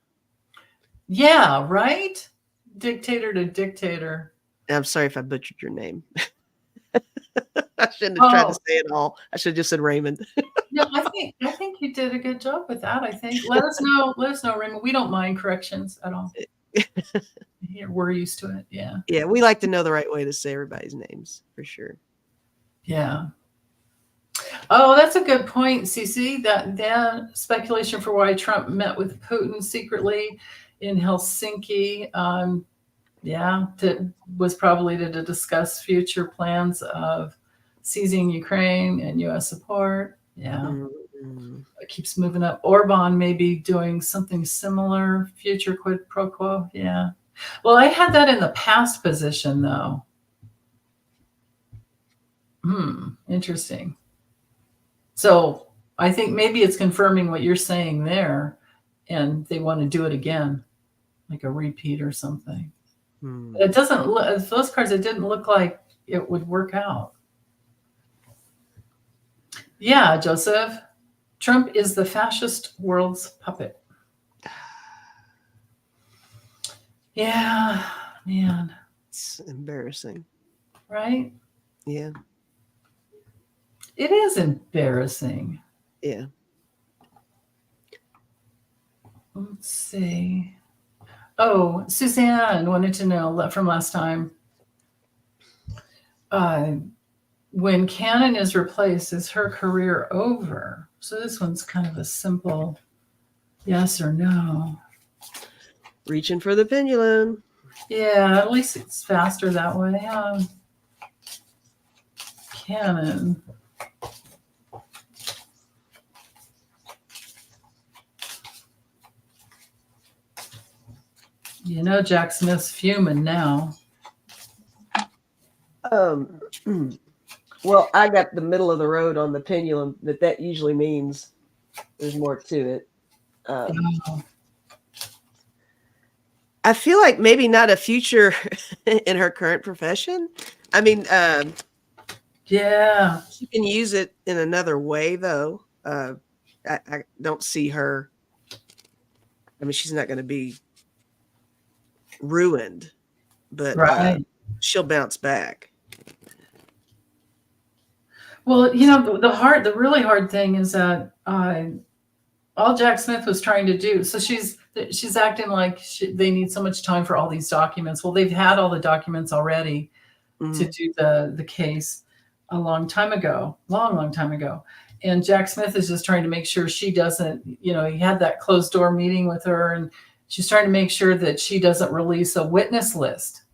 Yeah, right? Dictator to dictator. I'm sorry if I butchered your name. I shouldn't have tried to say it all. I should have just said Raymond. No, I think you did a good job with that. I think. Let us know, Raymond. We don't mind corrections at all. We're used to it. Yeah. Yeah, we like to know the right way to say everybody's names for sure. Yeah. Oh, that's a good point, Cece. That speculation for why Trump met with Putin secretly in Helsinki. Was probably to discuss future plans of seizing Ukraine and U.S. support. Yeah. It keeps moving up. Orban may be doing something similar, future quid pro quo. Yeah. Well, I had that in the past position, though. Interesting. So I think maybe it's confirming what you're saying there, and they want to do it again, like a repeat or something. It doesn't look, those cards, it didn't look like it would work out. Yeah, Joseph. Trump is the fascist world's puppet. Yeah, man. It's embarrassing. Right? Yeah. It is embarrassing. Yeah. Let's see. Oh, Suzanne wanted to know from last time. When Cannon is replaced, is her career over? So this one's kind of a simple yes or no. Reaching for the pendulum. Yeah, at least it's faster that way. Cannon. Jack Smith's fuming now. Well, I got the middle of the road on the pendulum, but that usually means there's more to it. I feel like maybe not a future in her current profession. I mean, yeah, she can use it in another way, though. I don't see her. I mean, she's not going to be ruined, but she'll bounce back. Well, the really hard thing is that all Jack Smith was trying to do. So she's acting like they need so much time for all these documents. Well, they've had all the documents already to do the case a long time ago. And Jack Smith is just trying to make sure she doesn't, he had that closed door meeting with her, and she's trying to make sure that she doesn't release a witness list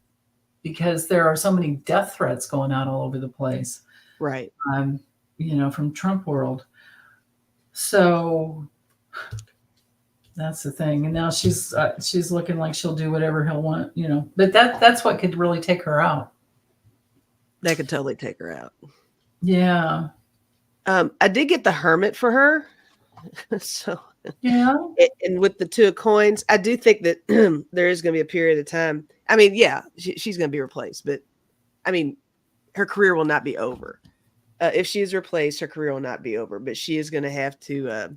because there are so many death threats going out all over the place. Right. From Trump world. So that's the thing. And now she's looking like she'll do whatever he'll want, but that's what could really take her out. That could totally take her out. Yeah. I did get the Hermit for her. So, Yeah. and with the 2 of coins, I do think that there is going to be a period of time. I mean, yeah, she's going to be replaced, but I mean, her career will not be over. If she is replaced, her career will not be over, but she is going to have to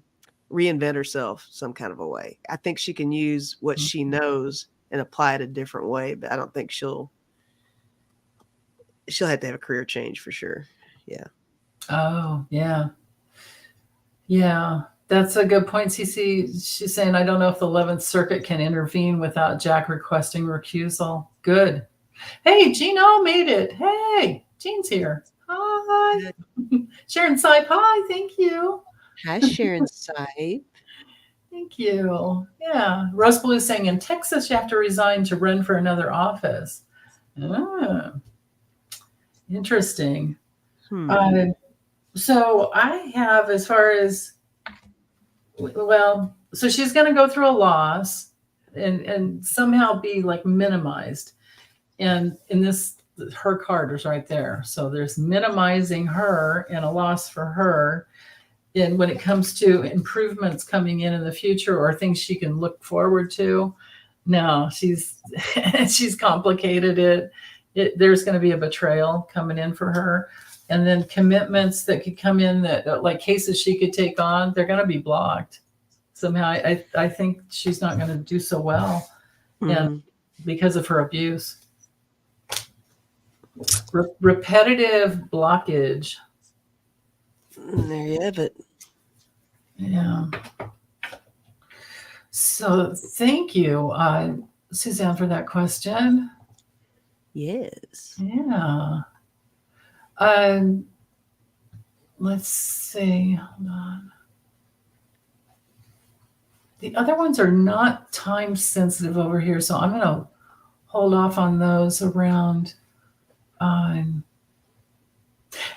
reinvent herself some kind of a way. I think she can use what she knows and apply it a different way, but I don't think she'll have to have a career change for sure. Yeah. Oh, yeah. Yeah. That's a good point, Cece. She's saying, I don't know if the 11th Circuit can intervene without Jack requesting recusal. Good. Hey, Gino made it. Hey, Jean's here. Hi. Sharon Sipe. Hi. Thank you. Hi, Sharon Sipe. Thank you. Yeah. Rose Blue saying, in Texas, you have to resign to run for another office. Ah, interesting. So I have, as far as, well, so she's going to go through a loss and somehow be like minimized. And in this, her card is right there. So there's minimizing her and a loss for her. And when it comes to improvements coming in the future or things she can look forward to, no, she's complicated it. There's going to be a betrayal coming in for her. And then commitments that could come in that like cases she could take on, they're going to be blocked. Somehow I think she's not going to do so well. And because of her abuse. Repetitive blockage. There you have it. Yeah. So thank you, Suzanne, for that question. Yes. Yeah. Let's see. Hold on. The other ones are not time sensitive over here, so I'm going to hold off on those around.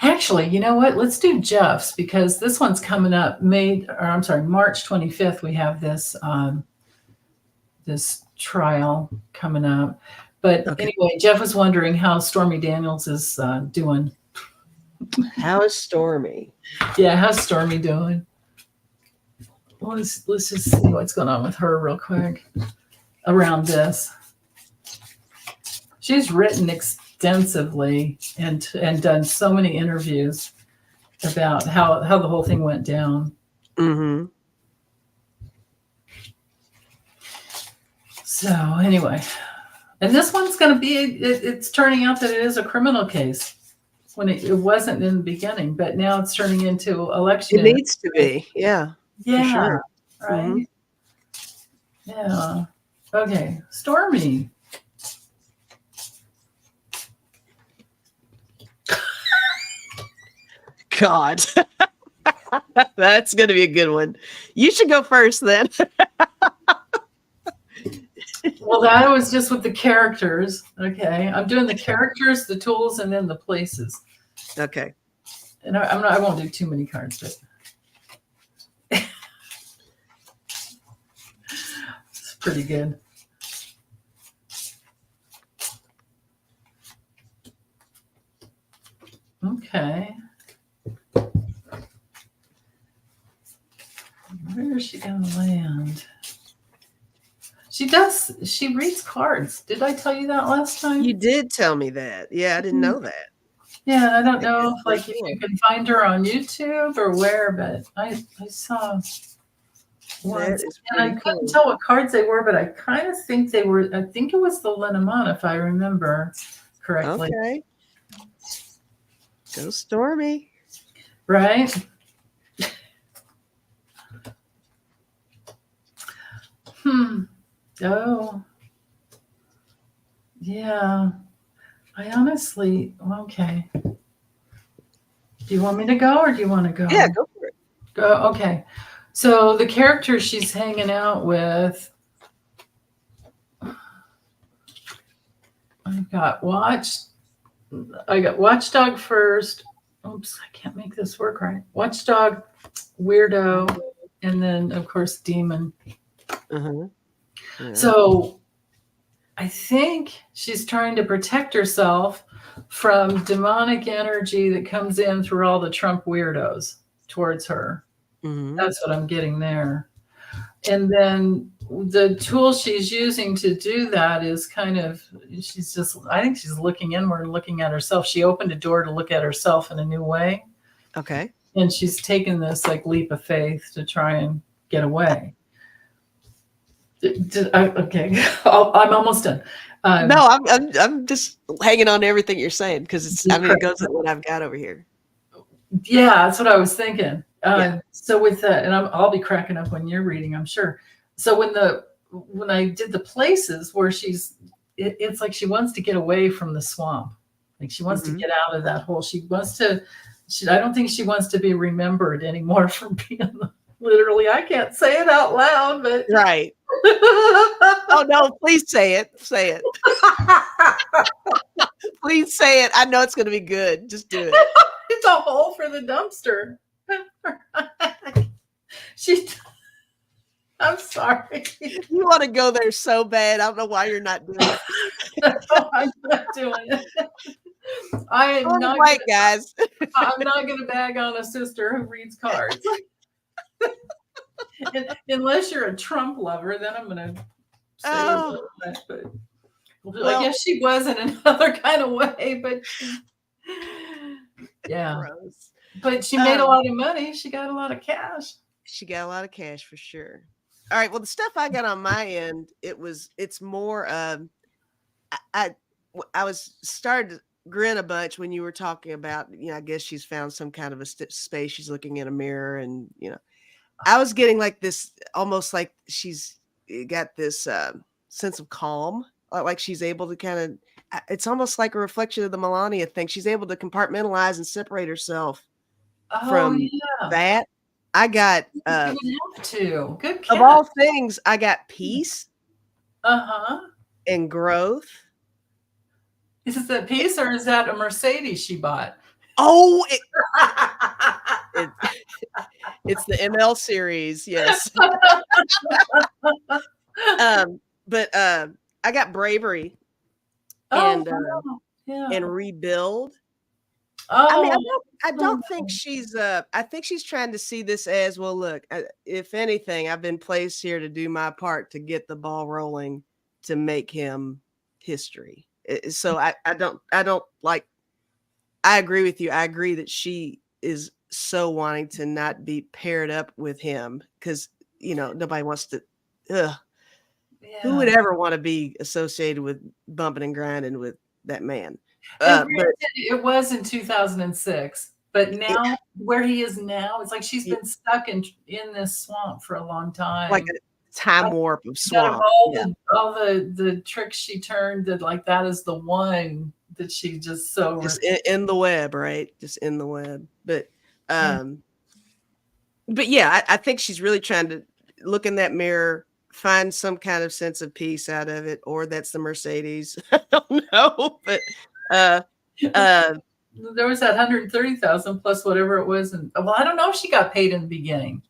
Actually, you know what? Let's do Jeff's because this one's coming up. March 25th. We have this this trial coming up. But anyway, Jeff was wondering how Stormy Daniels is doing. How is Stormy? Yeah, how's Stormy doing? Well, let's just see what's going on with her real quick around this. She's written extensively and done so many interviews about how the whole thing went down. Mm-hmm. So anyway, and this one's going to be, it's turning out that it is a criminal case when it wasn't in the beginning, but now it's turning into election. It needs to be. Yeah. Yeah. Sure. Right. Mm-hmm. Yeah. Okay. Stormy. God. That's going to be a good one. You should go first then. Well, that was just with the characters. Okay. I'm doing the characters, the tools, and then the places. Okay. And I won't do too many cards, but it's pretty good. Okay. Where is she going to land? She reads cards. Did I tell you that last time? You did tell me that. Yeah, I didn't know that. Yeah, I don't know if you can find her on YouTube or where, but I saw once. And I couldn't tell what cards they were, but I kind of think they were, I think it was the Lenormand, if I remember correctly. Okay. Go Stormy. Right? Oh. Yeah. I honestly, okay. Do you want me to go or do you want to go? Yeah, go for it. Go. Okay. So the character she's hanging out with, I got Watchdog first. Oops, I can't make this work right. Watchdog, Weirdo, and then of course Demon. Uh-huh. Yeah. So I think she's trying to protect herself from demonic energy that comes in through all the Trump weirdos. towards her. Mhm. That's what I'm getting there. And then the tool she's using to do that is kind of, I think she's looking inward, looking at herself. She opened a door to look at herself in a new way. Okay. And she's taken this like leap of faith to try and get away. Okay, I'm almost done. No, I'm just hanging on to everything you're saying because it goes with what I've got over here. Yeah, that's what I was thinking. Yeah. So with that, and I'll be cracking up when you're reading, I'm sure. So when I did the places where it's like she wants to get away from the swamp, like she wants to get out of that hole. She wants to. I don't think she wants to be remembered anymore for being literally. I can't say it out loud, but Right. Oh no! Please say it. Say it. Please say it. I know it's going to be good. Just do it. It's a hole for the dumpster. I'm sorry. You want to go there so bad. I don't know why you're not doing it. No, I'm not doing it. I'm not guys. I'm not going to bag on a sister who reads cards. Unless you're a Trump lover, then I'm going to say that. But well, I guess she was in another kind of way, but yeah. Gross. But she made a lot of money. She got a lot of cash. She got a lot of cash for sure. All right. Well, the stuff I got on my end, it's more. I was starting to grin a bunch when you were talking about, I guess she's found some kind of a space. She's looking in a mirror, and I was getting like this, almost like she's got this sense of calm, like she's able to kind of. It's almost like a reflection of the Melania thing. She's able to compartmentalize and separate herself from that. I got have to. Good catch. Of all things, I got peace. And growth. Is that peace, or is that a Mercedes she bought? Oh, it's the ML series, yes. But I got bravery and rebuild. I mean, I don't think she's. I think she's trying to see this as, well, look. If anything, I've been placed here to do my part to get the ball rolling to make him history. So I don't like. I agree with you. I agree that she is so wanting to not be paired up with him because nobody wants to. Who would ever want to be associated with bumping and grinding with that man? But it was in 2006, but now where he is now, it's like she's been stuck in this swamp for a long time, like a time warp of swamp. All the tricks she turned, that is the one that she just in the web, right? Just in the web. But yeah, I think she's really trying to look in that mirror, find some kind of sense of peace out of it, or that's the Mercedes. I don't know, but there was that 130,000 plus whatever it was, and I don't know if she got paid in the beginning.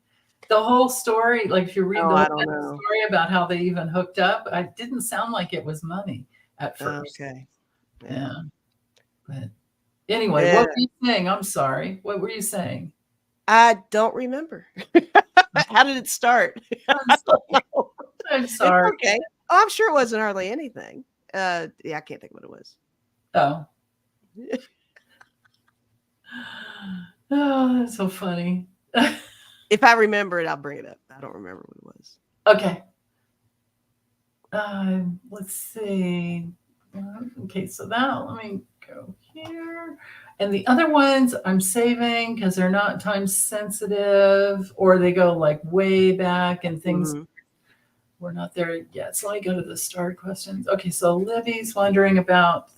The whole story, like if you read the story about how they even hooked up, it didn't sound like it was money at first. Okay, yeah. But anyway, what were you saying? I'm sorry. What were you saying? I don't remember. How did it start? I'm sorry. It's okay. Oh, I'm sure it wasn't hardly anything. Yeah, I can't think what it was. Oh. Oh, that's so funny. If I remember it, I'll bring it up. I don't remember what it was. Okay. Let's see. Okay, so let me go here. And the other ones I'm saving because they're not time sensitive, or they go like way back and things. We're not there yet. So let me go to the start questions. Okay, so Libby's wondering about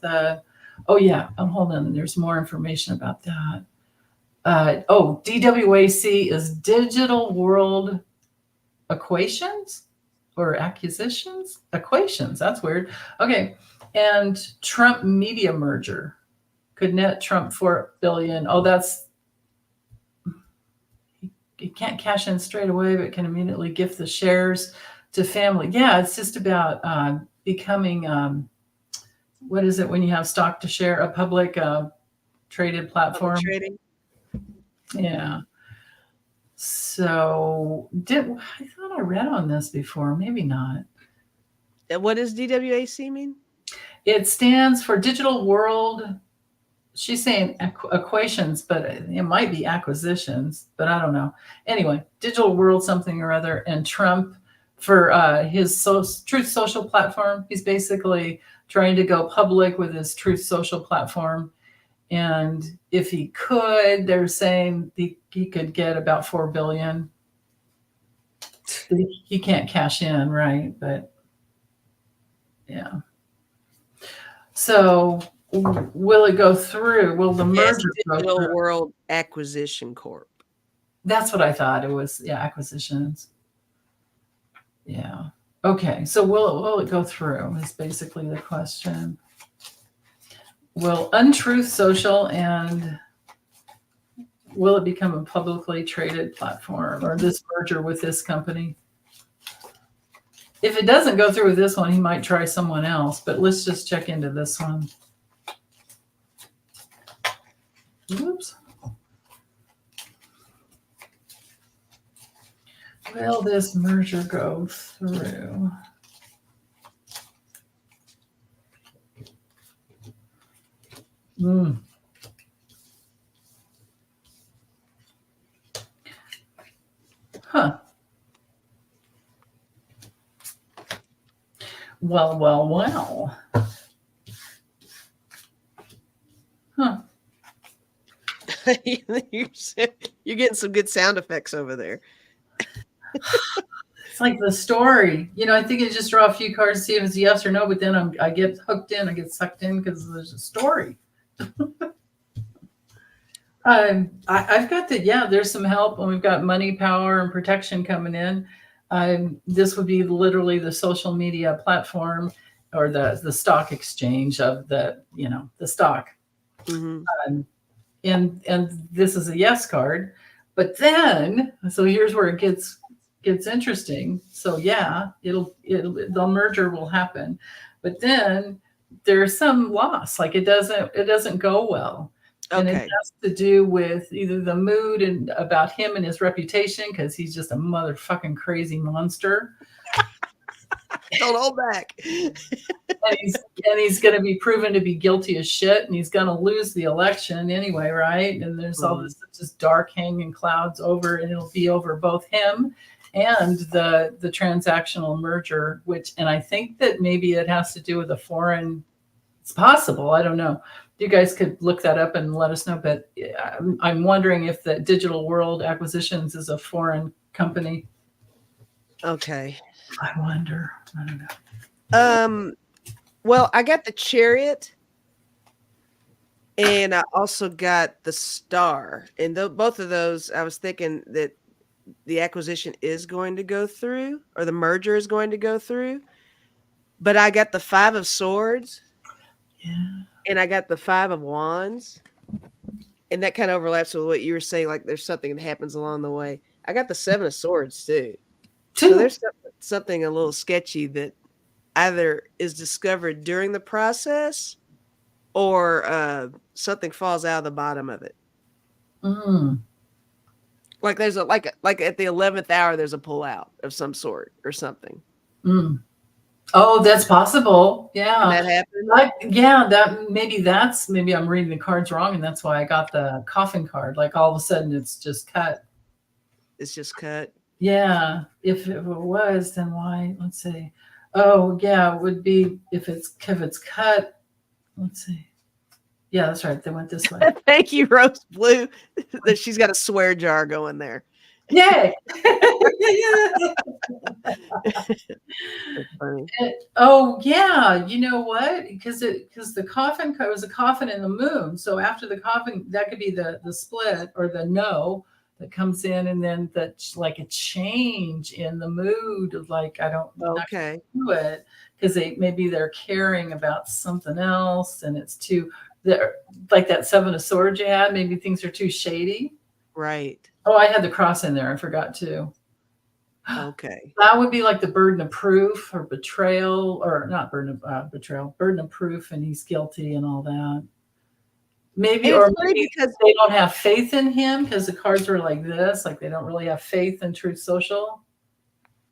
hold on. There's more information about that. DWAC is Digital World Equations or Acquisitions? Equations, that's weird. Okay, and Trump media merger could net Trump $4 billion. Oh, that's, you can't cash in straight away, but can immediately gift the shares to family. Yeah, it's just about becoming, what is it when you have stock to share, a public traded platform? Public trading. Yeah. So I thought I read on this before, maybe not. And what does DWAC mean? It stands for Digital World. She's saying equations, but it might be acquisitions, but I don't know. Anyway, Digital World something or other, and Trump for his Truth Social platform. He's basically trying to go public with his Truth Social platform. And if he could, they're saying he could get about 4 billion. He can't cash in, right? But yeah. So will it go through? Will the merger go Digital through? World Acquisition Corp. That's what I thought it was. Yeah, acquisitions. Yeah. Okay. So will it go through? Is basically the question. Will Untruth Social and will it become a publicly traded platform, or this merger with this company? If it doesn't go through with this one, he might try someone else, but let's just check into this one. Oops. Will this merger go through? Huh. Well. Huh. You're getting some good sound effects over there. It's like the story. I think I just draw a few cards to see if it's yes or no, but then I get hooked in, I get sucked in because there's a story. I've got there's some help, and we've got money, power, and protection coming in. This would be literally the social media platform or the stock exchange of the stock. Mm-hmm. And this is a yes card, but then so here's where it gets interesting. So yeah, the merger will happen, but then there's some loss. Like it doesn't go well. And it has to do with either the mood and about him and his reputation, because he's just a motherfucking crazy monster. Don't hold back. and he's going to be proven to be guilty as shit, and he's going to lose the election anyway, right? And there's all this just dark hanging clouds over, and it'll be over both him and the transactional merger, and I think that maybe it has to do with a foreign. It's possible. I don't know. You guys could look that up and let us know. But I'm wondering if the Digital World Acquisitions is a foreign company. Okay. I wonder. I don't know. Well, I got the Chariot, and I also got the Star. And both of those, I was thinking that the acquisition is going to go through, or the merger is going to go through. But I got the 5 of Swords. Yeah. And I got the 5 of Wands. And that kind of overlaps with what you were saying, like there's something that happens along the way. I got the 7 of Swords too. So there's something a little sketchy that either is discovered during the process or something falls out of the bottom of it. Like there's like at the 11th hour, there's a pullout of some sort or something. Oh, that's possible. Yeah. Can that happen? Maybe I'm reading the cards wrong, and that's why I got the coffin card. Like all of a sudden it's just cut. It's just cut. Yeah. If it was, then why? Let's see. Oh, yeah, it would be if it's cut. Let's see. Yeah, that's right. They went this way. Thank you, Rose Blue. That she's got a swear jar going there. Yay! Oh yeah, you know what? Because the coffin was a coffin in the moon. So after the coffin, that could be the split or the no that comes in, and then that's like a change in the mood of like I don't do it because they're caring about something else, and it's too like that 7 of Swords you had. Maybe things are too shady. Right. Oh, I had the cross in there. I forgot to. Okay. That would be like the burden of proof or betrayal, or not burden of betrayal, burden of proof, and he's guilty and all that. Maybe, And or it's funny maybe because, they don't have faith in him because the cards are like this, like they don't really have faith in Truth Social.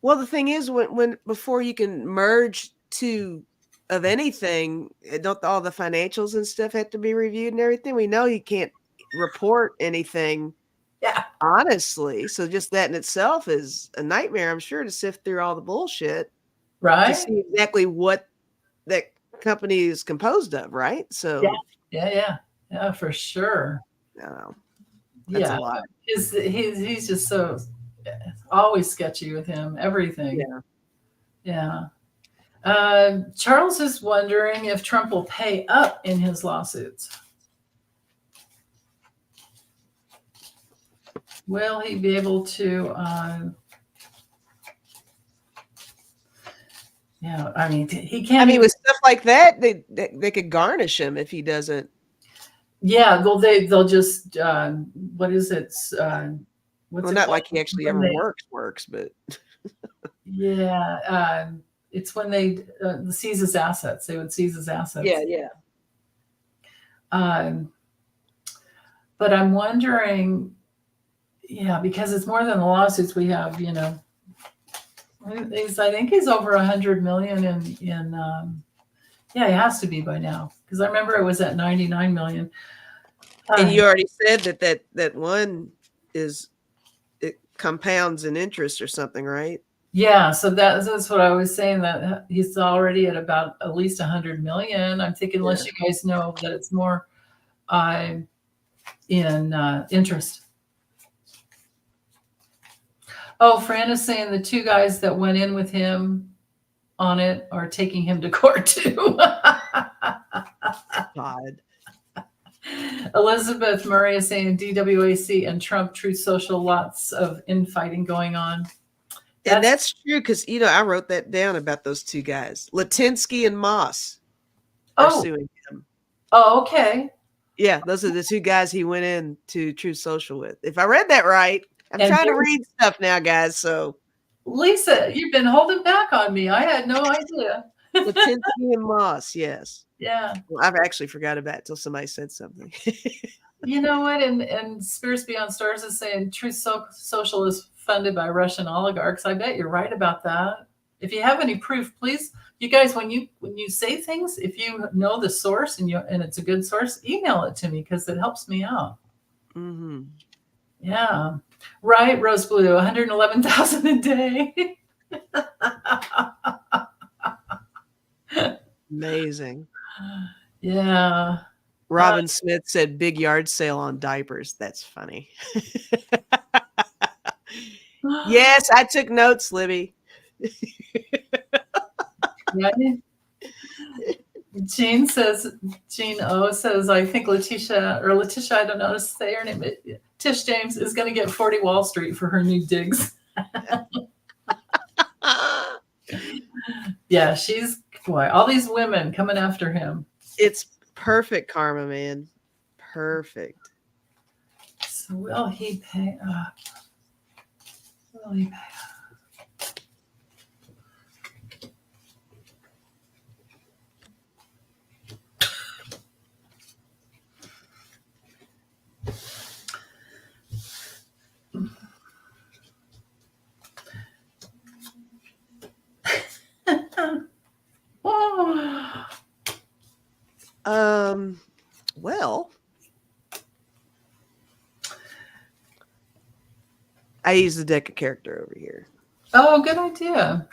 well, the thing is, when before you can merge two of anything, don't all the financials and stuff have to be reviewed and everything? We know you can't report anything Yeah. honestly. So just that in itself is a nightmare, I'm sure, to sift through all the bullshit to Right? see exactly what that company is composed of, right? Yeah. So, Yeah. Yeah, for sure. I don't know. That's a Yeah. lot. He's just so always sketchy with him, everything. Yeah. Yeah. Charles is wondering if Trump will pay up in his lawsuits. Will he be able to? Yeah, I mean, he can't. I mean, Even, with stuff like that, they could garnish him if he doesn't. yeah, they'll just what is it? What's Well, it not called? like he actually When ever they, works, but yeah, it's when they seize his assets. They would seize his assets. yeah. Um, but I'm wondering, yeah, because it's more than the lawsuits we have. I think he's over 100 million in. Yeah, he has to be by now because I remember it was at 99 million. And you already said that one is it compounds in interest or something, right? Yeah, so that's what I was saying, that he's already at about at least 100 million. I'm thinking, unless Yeah. you guys know that it's more in interest. Oh, Fran is saying the two guys that went in with him on it are taking him to court too. God. Elizabeth Murray is saying DWAC and Trump Truth Social, lots of infighting going on. And that's true because I wrote that down about those two guys, Latinsky and Moss, are suing him. Oh, okay. Yeah, those are the two guys he went in to Truth Social with. If I read that right, I'm trying to read stuff now, guys. So, Lisa, you've been holding back on me. I had no idea. Latinsky and Moss, yes. Yeah. Well, I've actually forgot about it until somebody said something. You know what? And Spirits Beyond Stars is saying Truth Social is funded by Russian oligarchs. I bet you're right about that. If you have any proof, please, you guys, when you say things, if you know the source and it's a good source, email it to me because it helps me out. Mm-hmm. Yeah. Right, Rose Blue, 111,000 a day. Amazing. Yeah. Robin Smith said big yard sale on diapers. That's funny. Yes, I took notes, Libby. Yeah. Jean O says, I think Letitia, I don't know how to say her name, Tish James is going to get 40 Wall Street for her new digs. Yeah, boy, all these women coming after him. It's perfect karma, man. Perfect. So will he pay up? Will he pay up? Well, I use the deck of character over here. Oh, good idea.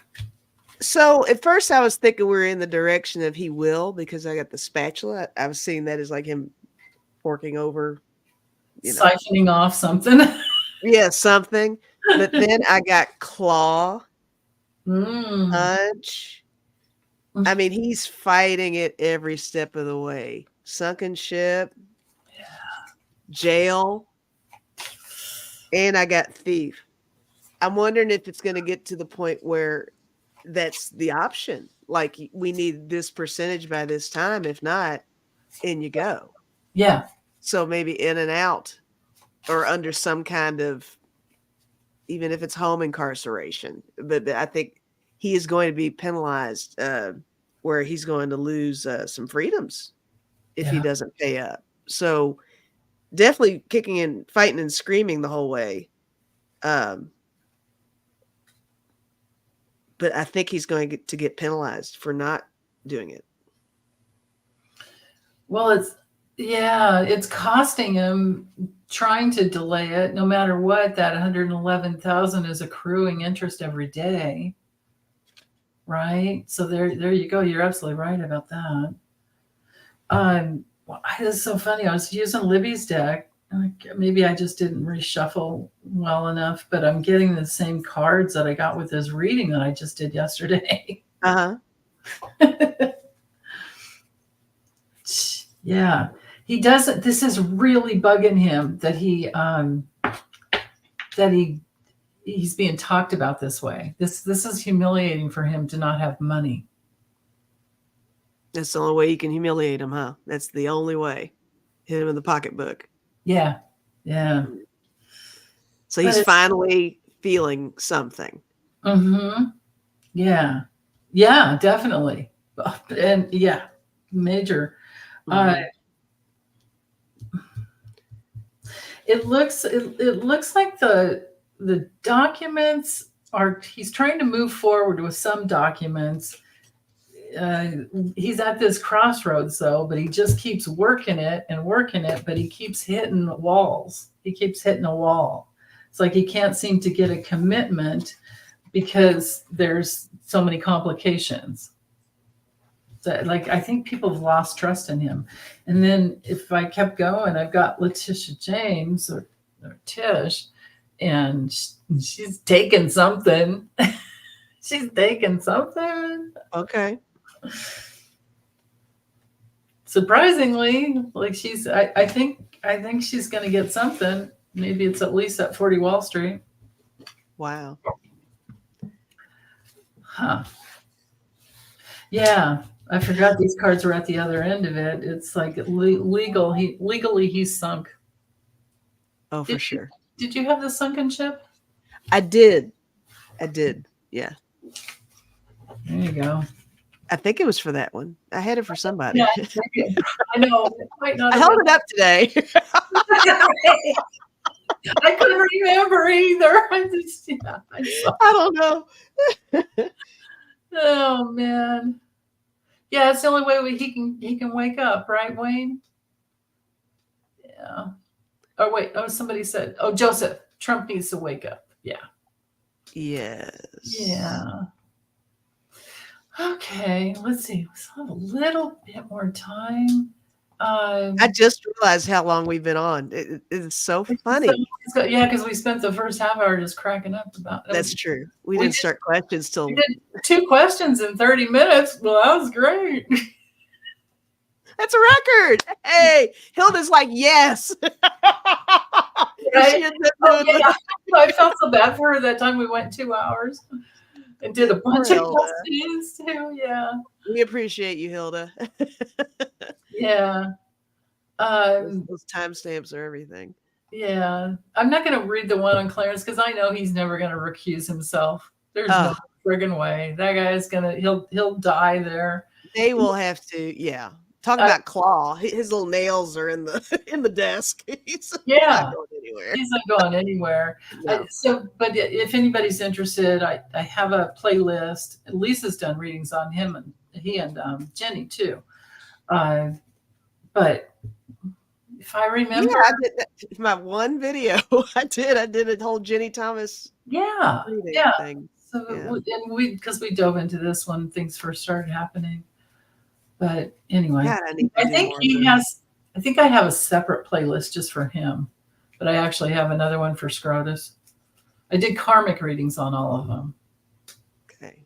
So at first I was thinking we were in the direction of he will, because I got the spatula. I was seeing that as like him forking over, siphoning off something. Yeah, something. But then I got claw, punch. I mean, he's fighting it every step of the way. Sunken ship, jail, and I got thief. I'm wondering if it's going to get to the point where that's the option. Like, we need this percentage by this time. If not, in you go. Yeah. So maybe in and out, or under some kind of, even if it's home incarceration. But I think he is going to be penalized, where he's going to lose some freedoms if he doesn't pay up. So definitely kicking and fighting and screaming the whole way. But I think he's going to get penalized for not doing it. Well, it's costing him trying to delay it. No matter what, that 111,000 is accruing interest every day, right? So there you go. You're absolutely right about that. Well, this is so funny. I was using Libby's deck. Maybe I just didn't reshuffle well enough, but I'm getting the same cards that I got with this reading that I just did yesterday. Yeah, he doesn't. This is really bugging him that he's being talked about this way. This is humiliating for him to not have money. That's the only way you can humiliate him, huh? That's the only way. Hit him in the pocketbook. Yeah. So he's finally feeling something. Yeah, definitely, and major. It looks like the documents he's trying to move forward with some documents. He's at this crossroads though, but he just keeps working it, but he keeps hitting walls. He keeps hitting a wall. It's like he can't seem to get a commitment because there's so many complications. So, like, I think people have lost trust in him. And then if I kept going, I've got Letitia James or Tish, and she's taking something. She's taking something. Okay. Surprisingly, like I think she's going to get something. Maybe it's at least at 40 Wall Street. Wow. Huh. Yeah. I forgot these cards were at the other end of it. It's like legally he's sunk. Oh, for sure. Did you have the sunken ship? I did. Yeah. There you go. I think it was for that one. I had it for somebody. Yeah, I know. I held it up today. I couldn't remember either. I don't know. Oh man. Yeah, it's the only way he can wake up, right, Wayne? Yeah. Oh wait. Oh, somebody said. Oh, Joseph. Trump needs to wake up. Yeah. Yes. Yeah. Okay. Let's see. We still have a little bit more time. I just realized how long we've been on. It's so funny. Yeah, because we spent the first half hour just cracking up about it. That's true. We didn't start questions till. We did 2 questions in 30 minutes. Well, that was great. That's a record. Hey, Hilda's like, yes. Right? I felt so bad for her that time we went 2 hours and did a bunch of questions too. Yeah. We appreciate you, Hilda. Yeah. Those timestamps are everything. Yeah. I'm not going to read the one on Clarence because I know he's never going to recuse himself. There's no friggin' way. That guy's he'll die there. They will have to, yeah. Talk about claw. His little nails are in the desk. He's not going anywhere. He's not going anywhere. No. But if anybody's interested, I have a playlist. Lisa's done readings on him, and he and Jenny too. But if I remember, I did my one video. I did a whole Jenny Thomas. Thing. So and because we dove into this when things first started happening. But anyway, God, I think I have a separate playlist just for him, but I actually have another one for SCOTUS. I did karmic readings on all of them. Okay.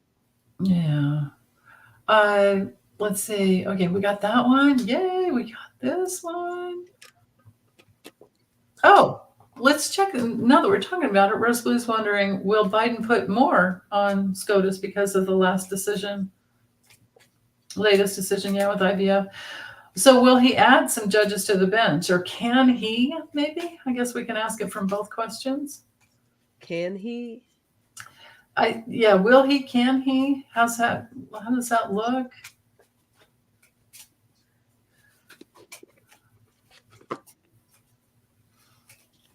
Yeah. Let's see. Okay, we got that one. Yay, we got this one. Oh, let's check. Now that we're talking about it, Rose Blue's wondering, will Biden put more on SCOTUS because of the latest decision, with IVF? So will he add some judges to the bench, or can he? Maybe. I guess we can ask it from both questions. Can he? Will he? Can he? How does that look?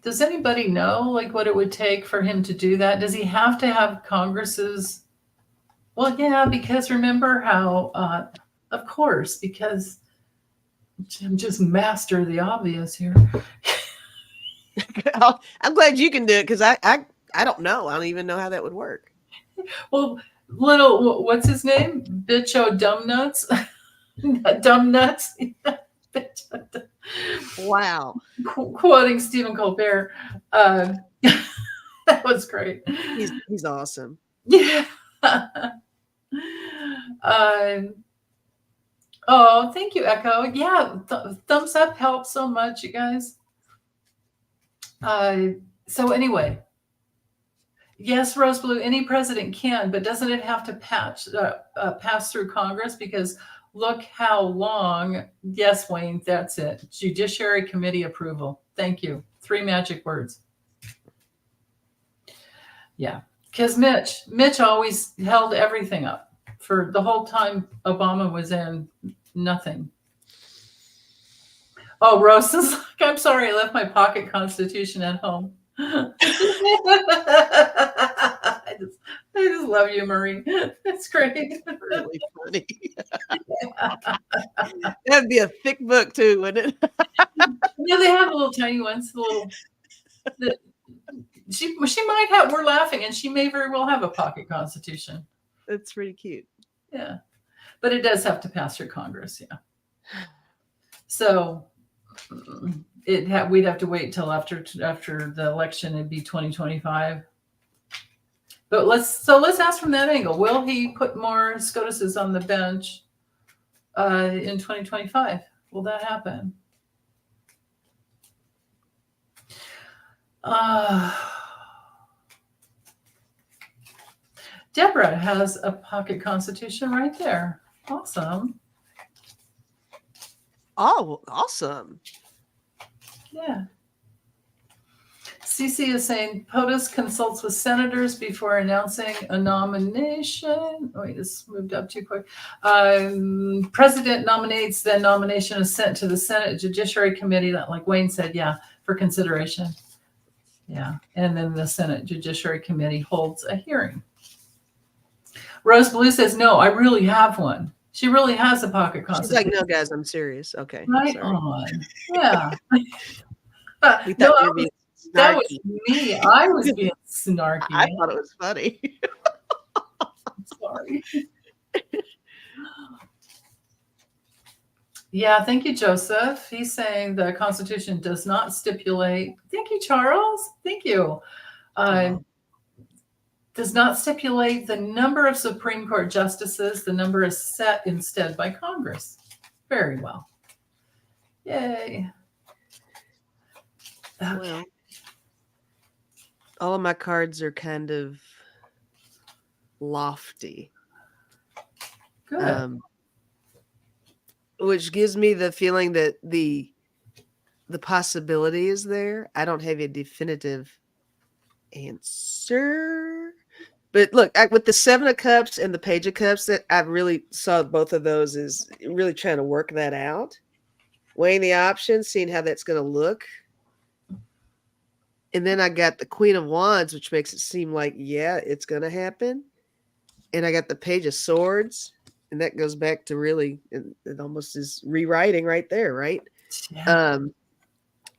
Does anybody know like what it would take for him to do that? Does he have to have Congress's? Well, yeah, because remember how, of course, because I'm just master the obvious here. I'm glad you can do it because I don't know. I don't even know how that would work. Well, what's his name? Bitcho Dumb Nuts. Dumb Nuts. Wow. Quoting Stephen Colbert. That was great. He's awesome. Yeah. Oh, thank you, Echo. Yeah, thumbs up helps so much, you guys. So anyway, yes, Rose Blue, any president can, but doesn't it have to pass through Congress? Because look how long. Yes, Wayne, that's it. Judiciary Committee approval. Thank you. 3 magic words. Yeah, because Mitch always held everything up for the whole time Obama was in. Nothing. Oh, Rose is like, I'm sorry, I left my pocket constitution at home. I just love you, Marie. That's great. Really funny. That'd be a thick book too, wouldn't it? Yeah, they have little tiny ones. She might have. We're laughing, and she may very well have a pocket constitution. That's pretty cute. Yeah, but it does have to pass through Congress. Yeah. So we'd have to wait till after the election. It'd be 2025. But let's ask from that angle. Will he put more SCOTUSes on the bench in 2025? Will that happen? Deborah has a pocket constitution right there. Awesome. Oh, awesome. Yeah. CC is saying POTUS consults with senators before announcing a nomination. Oh, we just moved up too quick. President nominates, then nomination is sent to the Senate Judiciary Committee, that, like Wayne said, yeah, for consideration. Yeah. And then the Senate Judiciary Committee holds a hearing. Rose Blue says, no, I really have one. She really has a pocket constitution. She's like, no, guys, I'm serious. Okay. Right sorry. on. Yeah. We thought you were being snarky. That was me. I was being snarky. I thought it was funny. I'm sorry. Yeah, thank you, Joseph. He's saying the Constitution does not stipulate. Thank you, Charles. Thank you. Does not stipulate the number of Supreme Court justices. The number is set instead by Congress. Very well. Yay. Okay. Well, all of my cards are kind of lofty. Good. Which gives me the feeling that the possibility is there. I don't have a definitive answer. But look, with the 7 of Cups and the Page of Cups, that I really saw both of those as really trying to work that out. Weighing the options, seeing how that's going to look. And then I got the Queen of Wands, which makes it seem like, yeah, it's going to happen. And I got the Page of Swords. And that goes back to really, it almost is rewriting right there, right? Yeah.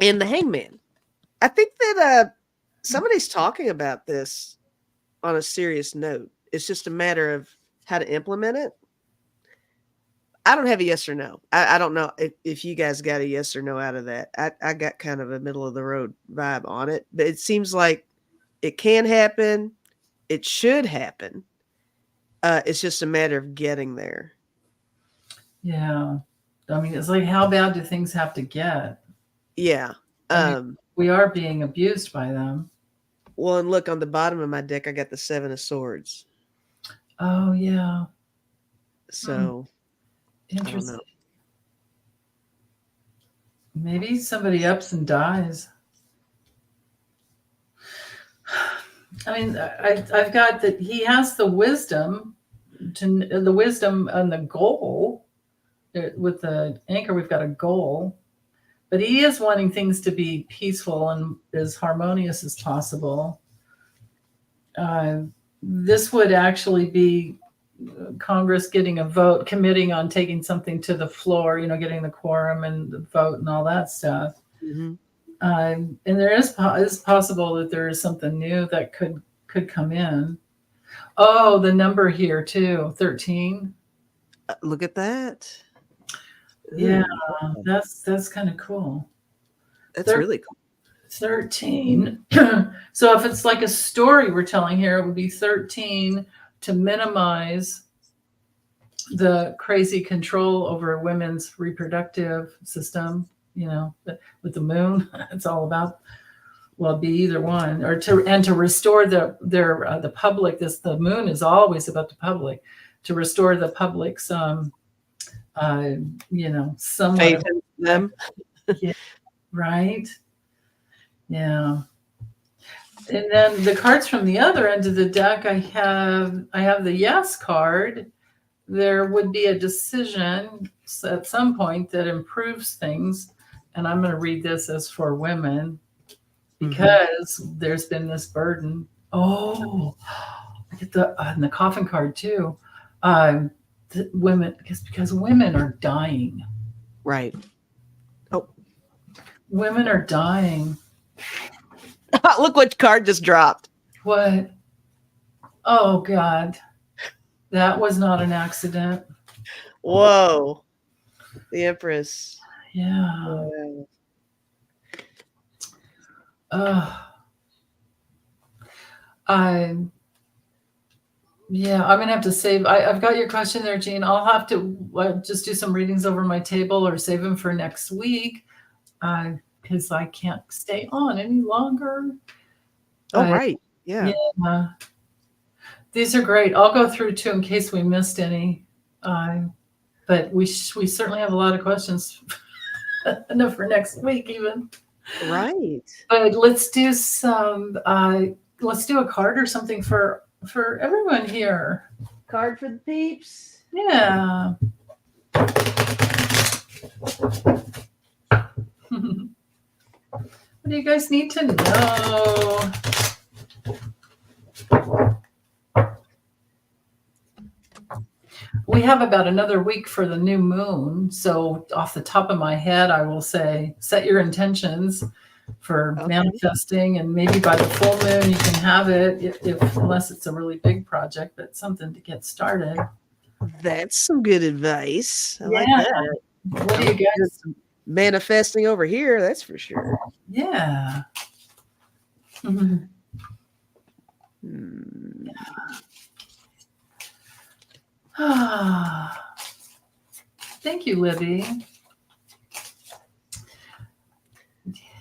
And the Hangman. I think that somebody's talking about this on a serious note. It's just a matter of how to implement it. I don't have a yes or no. I don't know if you guys got a yes or no out of that. I got kind of a middle of the road vibe on it, but it seems like it can happen. It should happen. It's just a matter of getting there. Yeah. I mean, it's like, how bad do things have to get? Yeah. We are being abused by them. Well, and look, on the bottom of my deck, I got the 7 of Swords. Oh, yeah. So, interesting. I don't know. Maybe somebody ups and dies. I mean, I've got that he has the wisdom and the goal. With the anchor, we've got a goal. but he is wanting things to be peaceful and as harmonious as possible. This would actually be Congress getting a vote, committing on taking something to the floor, getting the quorum and the vote and all that stuff. Mm-hmm. And there is possible that there is something new that could come in. Oh, the number here too, 13. Look at that. Yeah, Ooh, that's kind of cool. That's really cool. 13. So if it's like a story we're telling here, it would be 13 to minimize the crazy control over women's reproductive system, with the moon. It's all about, well, be either one, or to restore the public. The moon is always about the public, to restore the public's somewhat Faith in them. Yeah, right. Yeah. And then the cards from the other end of the deck, I have the yes card. There would be a decision at some point that improves things. And I'm going to read this as for women because there's been this burden. Oh, I get the coffin card too. Women, because women are dying. Right. Oh, women are dying. Look what card just dropped. What? Oh, God. That was not an accident. Whoa. The Empress. Yeah. Wow. I'm going to have to save. I've got your question there, Jean. I'll have to just do some readings over my table or save them for next week because I can't stay on any longer. Oh, right. Yeah. These are great. I'll go through too in case we missed any. But we certainly have a lot of questions enough for next week even. Right. But let's do let's do a card or something for everyone here. Card for the peeps. Yeah. What do you guys need to know? We have about another week for the new moon. So off the top of my head, I will say, set your intentions for manifesting, and maybe by the full moon you can have it unless it's a really big project, but something to get started. That's some good advice. I like that. What do you guys manifesting over here? That's for sure. Yeah. Thank you, Libby.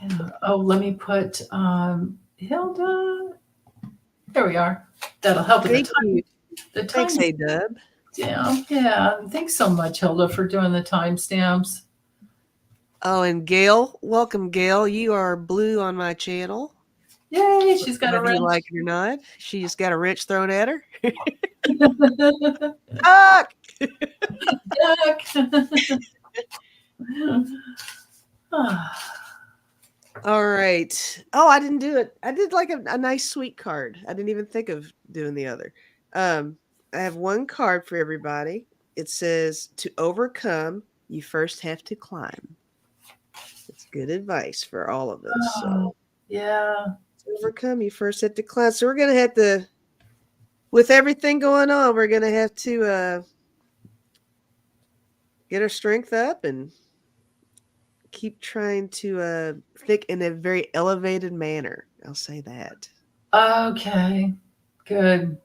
Yeah. Oh, let me put Hilda. There we are. That'll help with the time. Thanks, A-Dub. Yeah. Thanks so much, Hilda, for doing the timestamps. Oh, and Gail, welcome, Gail. You are blue on my channel. Yay! She's got a wrench. You like it or not? She just got a wrench thrown at her. All right. Oh, I didn't do it. I did like a nice sweet card. I didn't even think of doing the other. I have one card for everybody. It says, to overcome, you first have to climb. It's good advice for all of us. So. Yeah. To overcome, you first have to climb. So we're going to have to, with everything going on, we're going to have to get our strength up and keep trying to think in a very elevated manner. I'll say that. Okay. Good.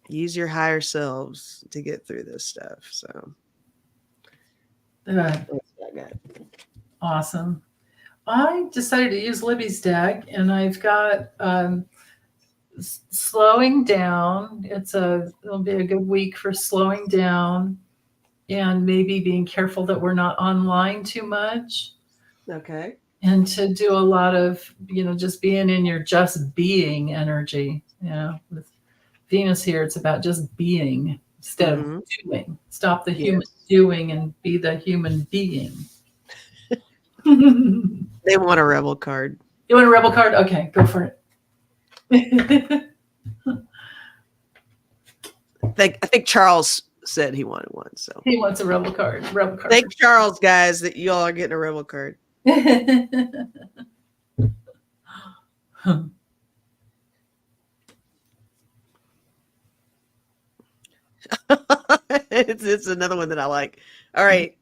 Use your higher selves to get through this stuff. So that's what I got. Awesome. I decided to use Libby's deck, and I've got slowing down. It'll be a good week for slowing down and maybe being careful that we're not online too much. Okay. And to do a lot of, just being in your just being energy. With Venus here, it's about just being instead of doing. Stop the human doing and be the human being. They want a rebel card. You want a rebel card? Okay, go for it. I think Charles said he wanted one. So He wants a rebel card. Rebel card. thank Charles, guys, that y'all are getting a rebel card. It's another one that I like. All right,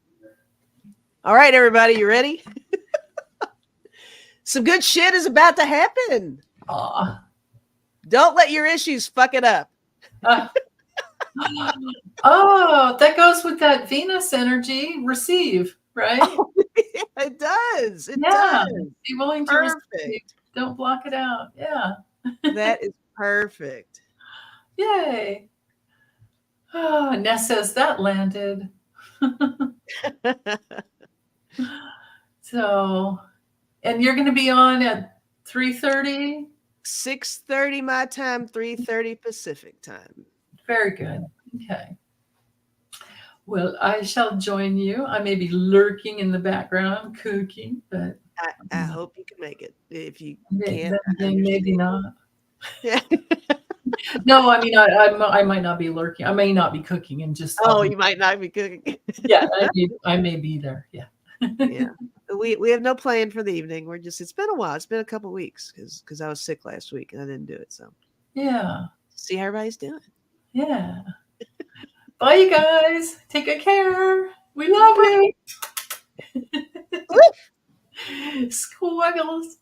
everybody, you ready? Some good shit is about to happen. Aw. Don't let your issues fuck it up. Oh, that goes with that Venus energy. Receive, right? Oh, it does. It does. Be willing to receive. Don't block it out. Yeah. That is perfect. Yay. Oh, Ness says that landed. So, and you're going to be on at 3:30? 6:30 my time, 3:30 Pacific time. Very good. Okay. Well, I shall join you. I may be lurking in the background, cooking, but I hope you can make it. If you then can't, maybe not. Yeah. No, I mean, I might not be lurking. I may not be cooking and just. Oh, you might not be cooking. Yeah, I may be there. Yeah. Yeah. We have no plan for the evening. It's been a while. It's been a couple weeks because I was sick last week and I didn't do it. So yeah. See how everybody's doing. Yeah. Bye, you guys. Take good care. We love you. Squiggles.